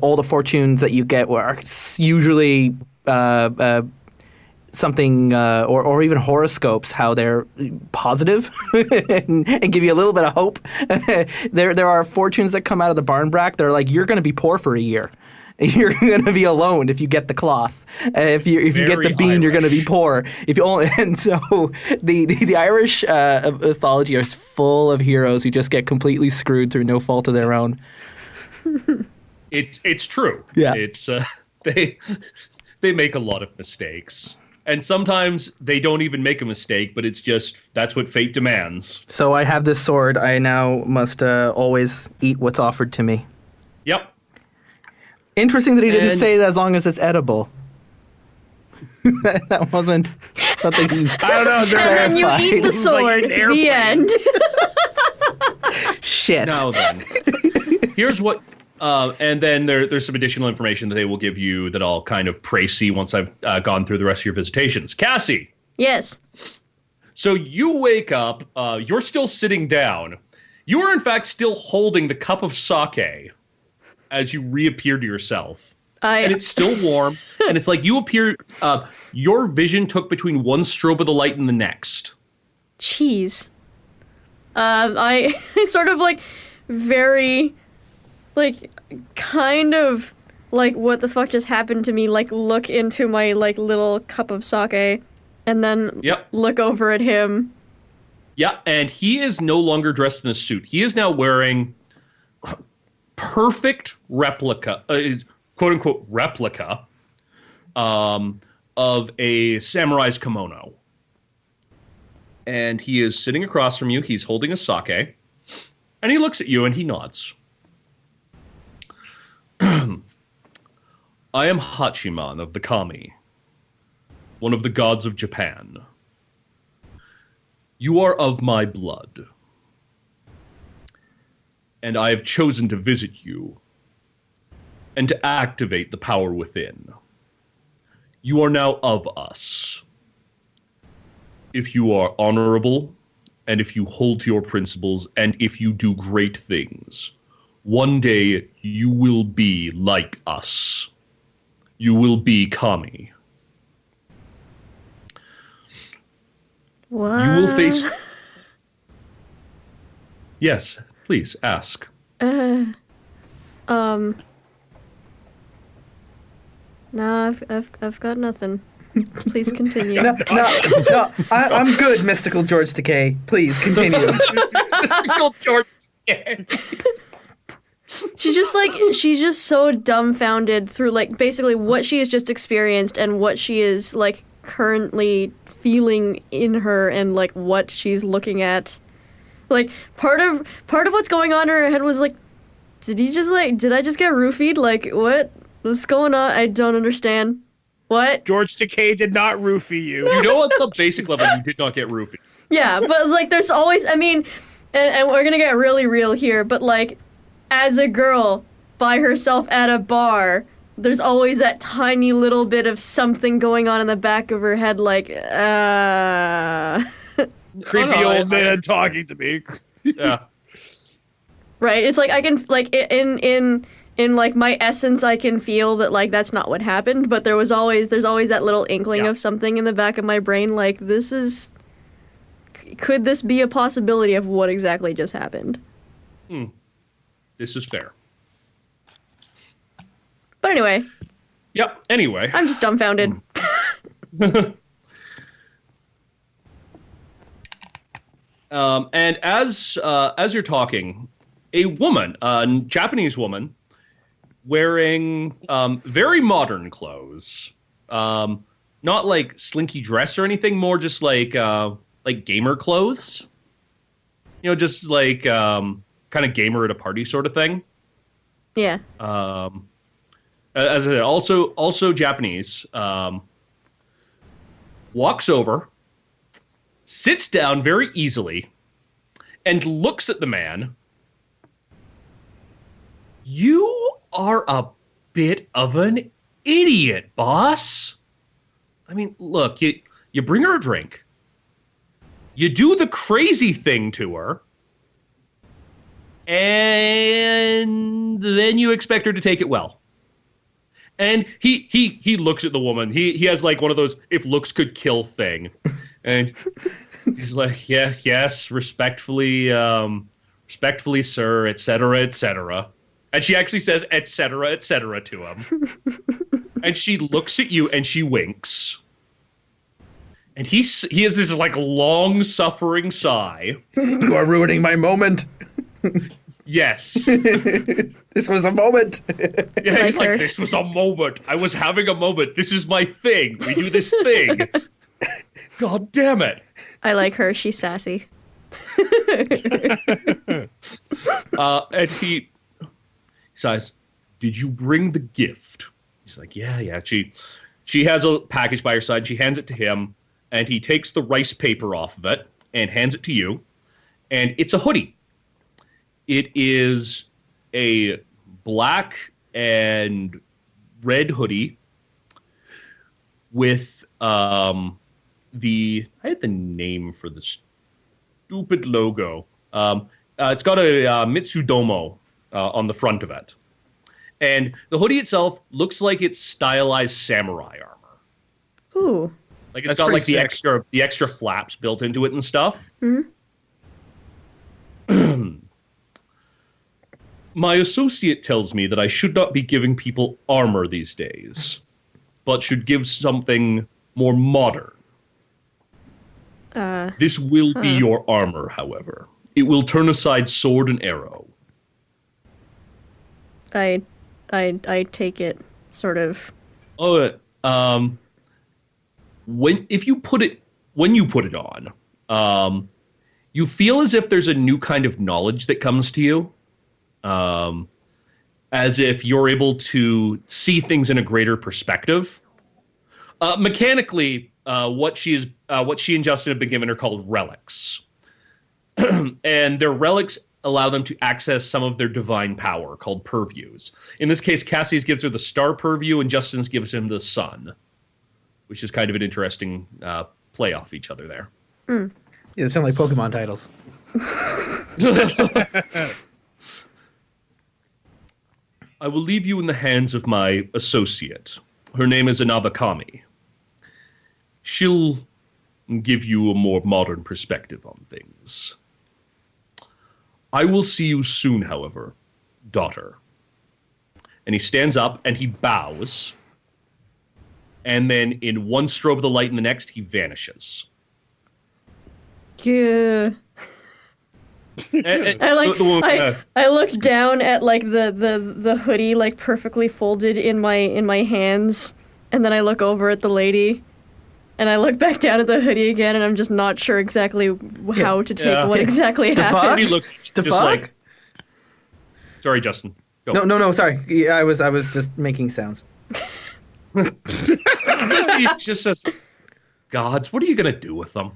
all the fortunes that you get are usually something or even horoscopes, how they're positive and give you a little bit of hope. There are fortunes that come out of the barnbrack. They're like, you're going to be poor for a year. You're going to be alone if you get the cloth. If you get the bean, you're going to be poor. If you only, and so the Irish mythology is full of heroes who just get completely screwed through no fault of their own. It's true. Yeah. It's they make a lot of mistakes. And sometimes they don't even make a mistake, but it's just, that's what fate demands. So I have this sword. I now must always eat what's offered to me. Yep. Interesting that he didn't say that as long as it's edible. That wasn't something he I don't know. And then you eat the sword. Like an The end. Shit. Now then, here's what, and then there's some additional information that they will give you that I'll kind of précis once I've gone through the rest of your visitations. Cassie. Yes. So you wake up, you're still sitting down. You are in fact still holding the cup of sake as you reappear to yourself. And it's still warm, and it's like you appear, your vision took between one strobe of the light and the next. Jeez. I sort of like very, like, kind of like what the fuck just happened to me, like look into my like little cup of sake and then look over at him. Yeah, and he is no longer dressed in a suit. He is now wearing perfect replica, quote unquote replica, of a samurai's kimono. And he is sitting across from you. He's holding a sake, and he looks at you and he nods. I am Hachiman of the Kami, one of the gods of Japan. You are of my blood, and I have chosen to visit you and to activate the power within. You are now of us. If you are honorable, and if you hold to your principles, and if you do great things, one day you will be like us. You will be Kami. What? You will face... Yes, please, ask. No, I've got nothing. Please continue. No, I'm good, Mystical George Takei. Please continue. Mystical George. She's just so dumbfounded through like basically what she has just experienced and what she is like currently feeling in her and like what she's looking at. Like part of what's going on in her head was like, did I just get roofied? Like what's going on? I don't understand. What? George Takei did not roofie you. You know, at some basic level, you did not get roofied. Yeah, but it's like there's always, I mean, and we're gonna get really real here, but like, as a girl by herself at a bar, there's always that tiny little bit of something going on in the back of her head, like, Creepy old man talking to me. Yeah. Right? It's like I can like in like my essence I can feel that like that's not what happened, but there's always that little inkling of something in the back of my brain like could this be a possibility of what exactly just happened? This is fair. But anyway. Yep. Anyway. I'm just dumbfounded. And as you're talking, a woman, a Japanese woman, wearing very modern clothes, not like slinky dress or anything, more just like gamer clothes. You know, just like kind of gamer at a party sort of thing. Yeah. As I said, also Japanese, walks over, sits down very easily, and looks at the man. You are a bit of an idiot, boss. I mean, look, you bring her a drink. You do the crazy thing to her. And then you expect her to take it well. And he looks at the woman. He has like one of those if looks could kill thing. And he's like, yes, respectfully, sir, et cetera, et cetera. And she actually says, et cetera, to him. And she looks at you and she winks. And he has this like long suffering sigh. You are ruining my moment. Yes. This was a moment. Yeah, he's like, this was a moment. I was having a moment. This is my thing. We do this thing. God damn it. I like her. She's sassy. And he says, did you bring the gift? He's like, yeah. She has a package by her side. She hands it to him, and he takes the rice paper off of it and hands it to you. And it's a hoodie. It is a black and red hoodie with I had the name for the stupid logo. It's got a Mitsudomo on the front of it. And the hoodie itself looks like it's stylized samurai armor. Ooh. Like it's got like the extra flaps built into it and stuff. Mm-hmm. My associate tells me that I should not be giving people armor these days, but should give something more modern. This will be your armor, however. It will turn aside sword and arrow. I take it, sort of. Oh, when you put it on, you feel as if there's a new kind of knowledge that comes to you. As if you're able to see things in a greater perspective. Mechanically, what she and Justin have been given are called relics. And their relics allow them to access some of their divine power, called purviews. In this case, Cassie's gives her the star purview, and Justin's gives him the sun, which is kind of an interesting play off each other there. Yeah, they sound like Pokemon titles. I will leave you in the hands of my associate. Her name is Anabakami. She'll give you a more modern perspective on things. I will see you soon, however, daughter. And he stands up and he bows. And then in one strobe of the light and the next, he vanishes. Yeah. I look down at like the hoodie like perfectly folded in my hands, and then I look over at the lady, and I look back down at the hoodie again, and I'm just not sure exactly how to take what exactly happened. He looks just like. Sorry, Justin. Go. No. Sorry, yeah, I was just making sounds. He just says, "Gods, what are you gonna do with them?"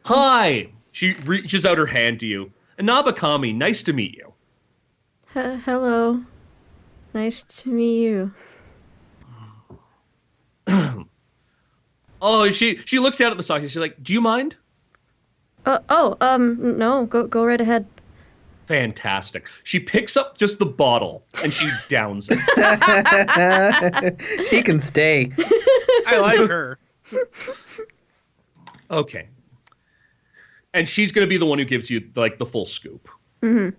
Hi. She reaches out her hand to you. Anabakami, nice to meet you. Hello. Nice to meet you. Oh, she looks out at the sock. She's like, "Do you mind?" No. Go right ahead. Fantastic. She picks up just the bottle and she downs it. She can stay. I like her. Okay. And she's going to be the one who gives you like the full scoop. And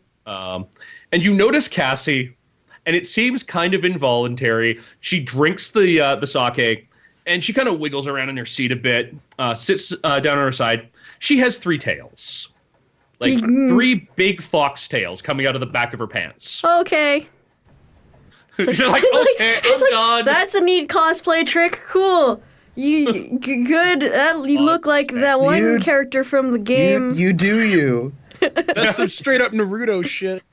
you notice Cassie, and it seems kind of involuntary. She drinks the sake, and she kind of wiggles around in her seat a bit, sits down on her side. She has 3 tails. Like 3 big fox tails coming out of the back of her pants. Okay. She's like, okay, I'm done. That's a neat cosplay trick. Cool. You good? You look like that one character from the game. You do you. That's some straight up Naruto shit.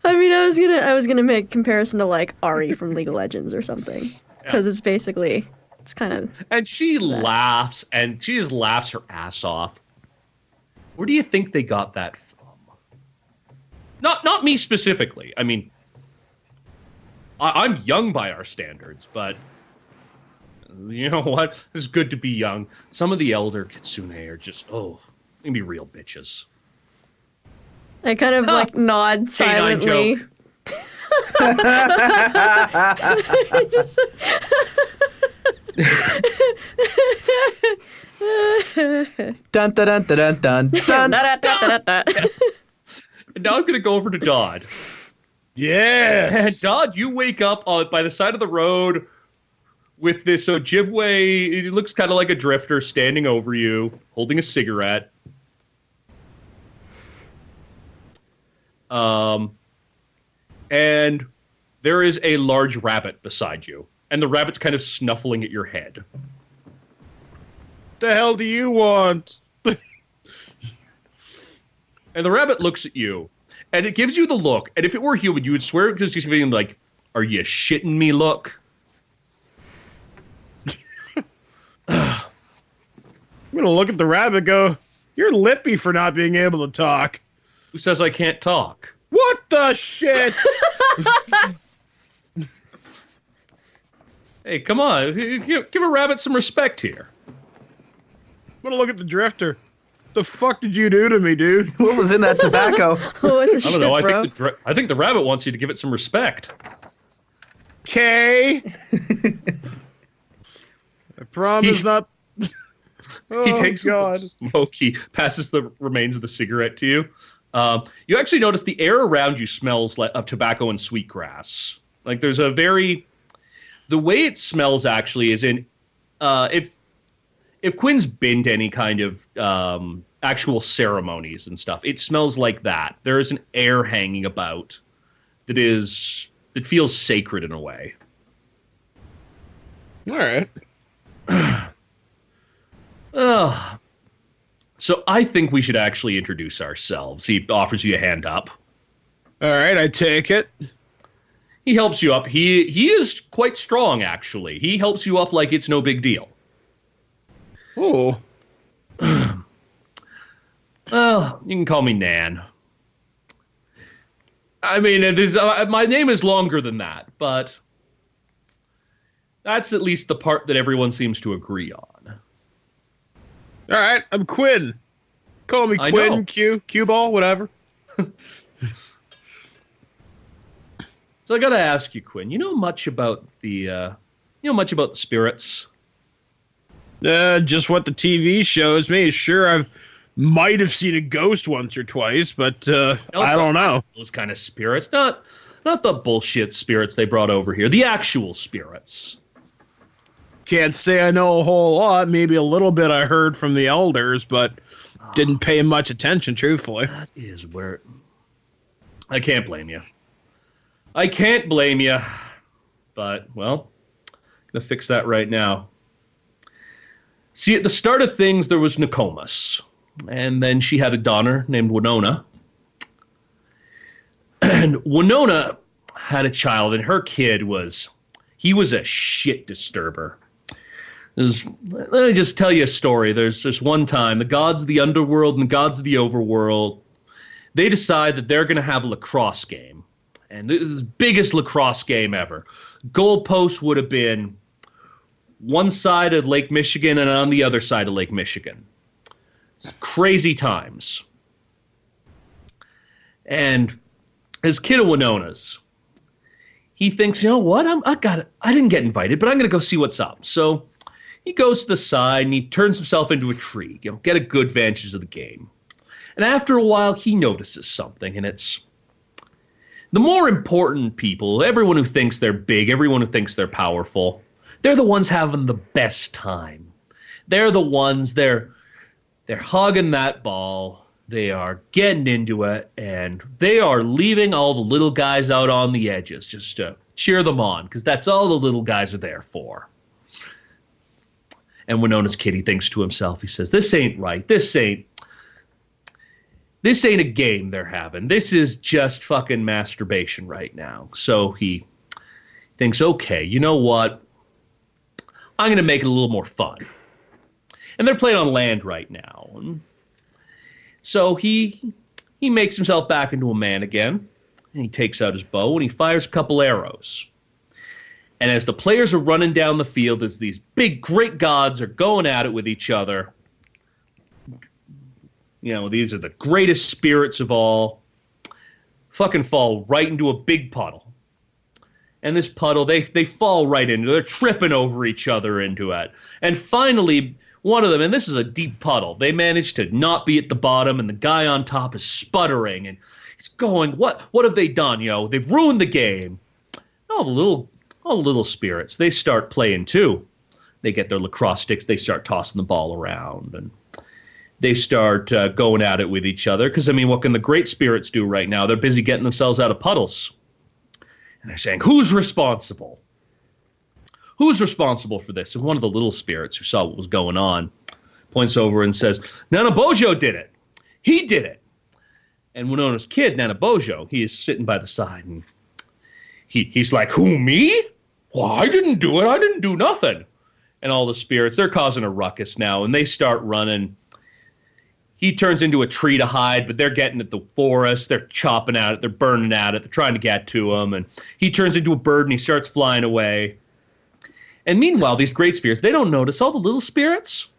I mean, I was gonna make comparison to like Ari from League of Legends or something, because it's basically kind of. And she laughs, and she just laughs her ass off. Where do you think they got that from? Not me specifically. I mean, I'm young by our standards, but you know what? It's good to be young. Some of the elder kitsune are just, they can be real bitches. I kind of like nod silently. Joke. Dun dun dun dun dun dun. And now I'm going to go over to Dodd. Yeah. And Dodd, you wake up by the side of the road with this Ojibwe. It looks kind of like a drifter standing over you, holding a cigarette. And there is a large rabbit beside you, and the rabbit's kind of snuffling at your head. The hell do you want? And the rabbit looks at you, and it gives you the look. And if it were human, you would swear it was just giving like, "Are you shitting me?" look. I'm gonna look at the rabbit and go, "You're lippy for not being able to talk." Who says I can't talk? What the shit? Hey, come on. Give a rabbit some respect here. I'm gonna look at the drifter. The fuck did you do to me, dude? What was in that tobacco? What the I shit, don't know. bro? I think the rabbit wants you to give it some respect. Okay. I promise not. He takes God. a smoke. He passes the remains of the cigarette to you. You actually notice the air around you smells of tobacco and sweetgrass. Like there's a very... The way it smells actually is in... If Quinn's been to any kind of actual ceremonies and stuff, it smells like that. There is an air hanging about that feels sacred in a way. All right. So I think we should actually introduce ourselves. He offers you a hand up. All right, I take it. He helps you up. He is quite strong, actually. He helps you up like it's no big deal. Oh. Well, you can call me Nan. I mean, my name is longer than that, but that's at least the part that everyone seems to agree on. All right, I'm Quinn. Call me I Quinn, know. Q ball, whatever. So I got to ask you, Quinn. You know much about the spirits? Just what the TV shows me. Sure, I might have seen a ghost once or twice, but I don't know. Those kind of spirits, not the bullshit spirits they brought over here. The actual spirits. Can't say I know a whole lot. Maybe a little bit I heard from the elders, but didn't pay much attention, truthfully. That is where... I can't blame you. I can't blame you. But, well, I'm going to fix that right now. See, at the start of things, there was Nokomis. And then she had a daughter named Winona. And Winona had a child, and her kid was a shit disturber. Let me just tell you a story. There's this one time, the gods of the underworld and the gods of the overworld, they decide that they're going to have a lacrosse game. And the biggest lacrosse game ever. Goalposts would have been one side of Lake Michigan and on the other side of Lake Michigan. It's crazy times. And as Kid of Winona's, he thinks, you know what? I didn't get invited, but I'm going to go see what's up. So he goes to the side and he turns himself into a tree, get a good vantage of the game. And after a while, he notices something, and it's the more important people, everyone who thinks they're big, everyone who thinks they're powerful, they're the ones having the best time. They're the ones, they're hugging that ball, they are getting into it, and they are leaving all the little guys out on the edges just to cheer them on, because that's all the little guys are there for. And Winona's kid, he thinks to himself, he says, this ain't right, this ain't a game they're having. This is just fucking masturbation right now. So he thinks, okay, you know what? I'm going to make it a little more fun. And they're playing on land right now. And so he makes himself back into a man again. And he takes out his bow and he fires a couple arrows. And as the players are running down the field, as these big, great gods are going at it with each other, these are the greatest spirits of all, fucking fall right into a big puddle. And this puddle, they fall right into it. They're tripping over each other into it. And finally, one of them, and this is a deep puddle, they manage to not be at the bottom, and the guy on top is sputtering, and he's going, what have they done? They've ruined the game. All the little spirits, they start playing too. They get their lacrosse sticks, they start tossing the ball around, and they start going at it with each other. Because, what can the great spirits do right now? They're busy getting themselves out of puddles. And they're saying, who's responsible? Who's responsible for this? And one of the little spirits who saw what was going on points over and says, Nanabojo did it. He did it. And Winona's kid, Nanabojo, he is sitting by the side. And he's like, who, me? Well, I didn't do it. I didn't do nothing. And all the spirits, they're causing a ruckus now. And they start running. He turns into a tree to hide, but they're getting at the forest. They're chopping at it. They're burning at it. They're trying to get to him. And he turns into a bird and he starts flying away. And meanwhile, these great spirits, they don't notice all the little spirits.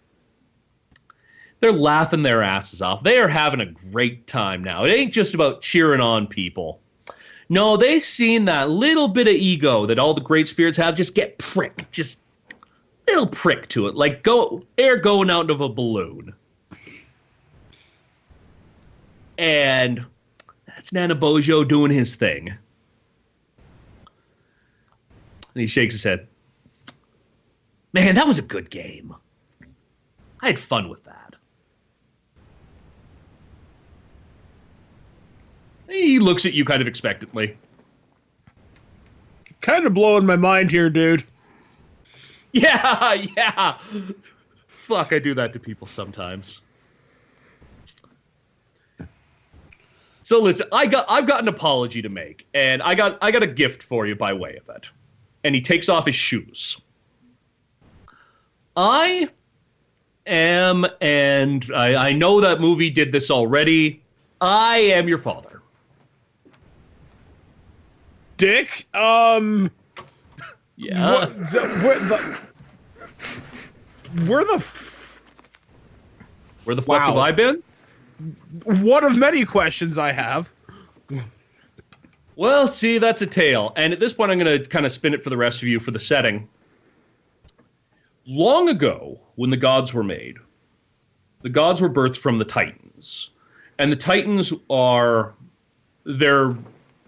They're laughing their asses off. They are having a great time now. It ain't just about cheering on people. No, they've seen that little bit of ego that all the great spirits have just get pricked. Just little prick to it. Like air going out of a balloon. And that's Nanabojo doing his thing. And he shakes his head. Man, that was a good game. I had fun with that. He looks at you kind of expectantly. Kind of blowing my mind here, dude. Yeah. Fuck, I do that to people sometimes. So listen, I've got an apology to make, and I got a gift for you by way of it. And he takes off his shoes. I am, and I know that movie did this already, I am your father. Dick? Yeah. Where the fuck have I been? One of many questions I have. Well, see, that's a tale. And at this point, I'm going to kind of spin it for the rest of you for the setting. Long ago, when the gods were made, the gods were birthed from the Titans. And the Titans are their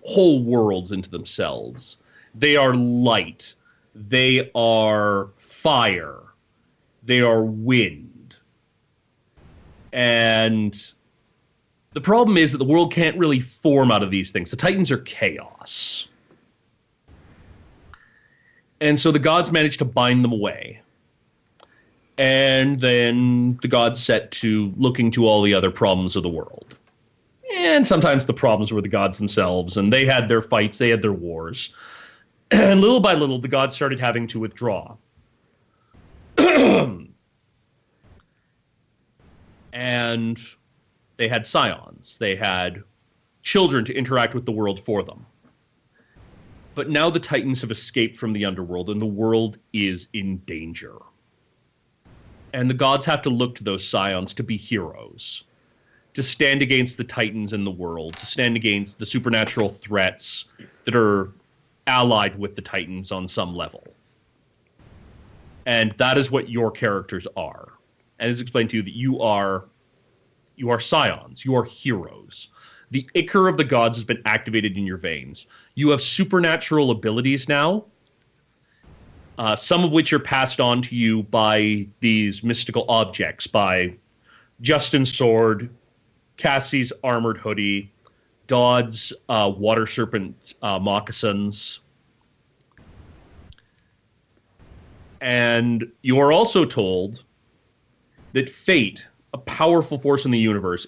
whole worlds into themselves. They are light. They are fire. They are wind. And the problem is that the world can't really form out of these things. The Titans are chaos. And so the gods managed to bind them away. And then the gods set to looking to all the other problems of the world. And sometimes the problems were the gods themselves, and they had their fights, they had their wars. And little by little, the gods started having to withdraw. And they had scions. They had children to interact with the world for them. But now the Titans have escaped from the underworld, and the world is in danger. And the gods have to look to those scions to be heroes. to stand against the titans in the world, to stand against the supernatural threats that are allied with the titans on some level. And that is what your characters are. And it's explained to you that you are scions, you are heroes. The ichor of the gods has been activated in your veins. You have supernatural abilities now, some of which are passed on to you by these mystical objects, by Justin's sword, Cassie's armored hoodie, Dodd's water serpent moccasins. And you are also told that fate, a powerful force in the universe,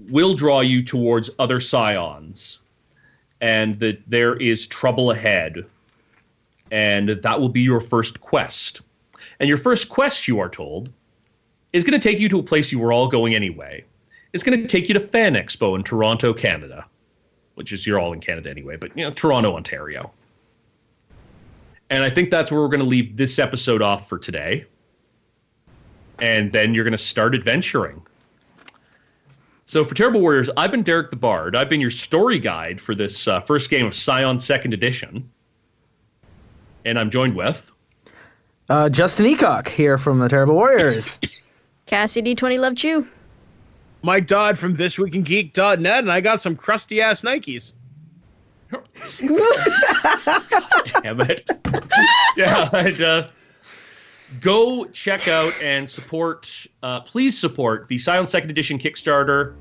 will draw you towards other scions, and that there is trouble ahead, and that will be your first quest. And your first quest, you are told, is going to take you to a place you were all going anyway. It's going to take you to Fan Expo in Toronto, Canada, which is, you're all in Canada anyway, but Toronto, Ontario. And I think that's where we're going to leave this episode off for today. And then you're going to start adventuring. So for Terrible Warriors, I've been Derek the Bard. I've been your story guide for this first game of Scion 2nd Edition. And I'm joined with... Justin Ecock here from the Terrible Warriors. Cassie D20 loved you. Mike Dodd from thisweekingeek.net, and I got some crusty-ass Nikes. Damn it. Yeah, and, go check out and support, please support the Scion 2nd Edition Kickstarter.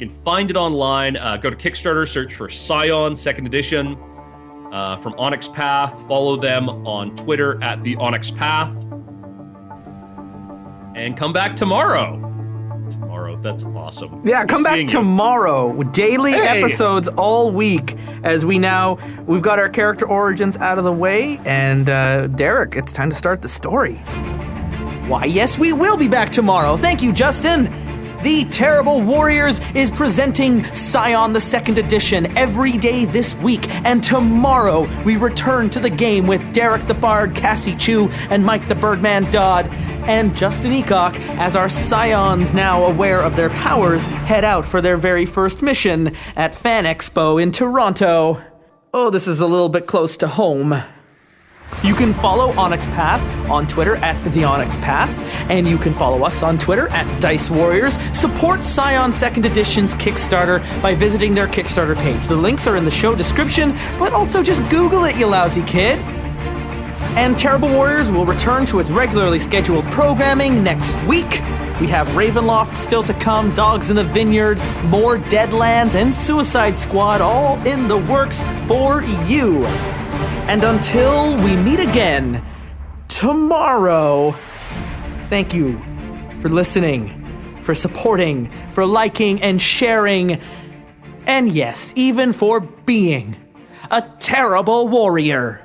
You can find it online. Go to Kickstarter, search for Scion 2nd Edition from Onyx Path. Follow them on Twitter at the Onyx Path. And come back tomorrow. That's awesome. Yeah, come back tomorrow. Daily episodes all week as we've got our character origins out of the way. And Derek, it's time to start the story. Why, yes, we will be back tomorrow. Thank you, Justin. The Terrible Warriors is presenting Scion the 2nd Edition every day this week, and tomorrow we return to the game with Derek the Bard, Cassie Chui, and Mike the Birdman Dodd, and Justin Ecock, as our Scions, now aware of their powers, head out for their very first mission at Fan Expo in Toronto. Oh, this is a little bit close to home. You can follow Onyx Path on Twitter at The Onyx Path, and you can follow us on Twitter at Dice Warriors. Support Scion 2nd Edition's Kickstarter by visiting their Kickstarter page. The links are in the show description, but also just Google it, you lousy kid. And Terrible Warriors will return to its regularly scheduled programming next week. We have Ravenloft still to come, Dogs in the Vineyard, more Deadlands, and Suicide Squad all in the works for you. And until we meet again tomorrow, thank you for listening, for supporting, for liking and sharing, and yes, even for being a terrible warrior.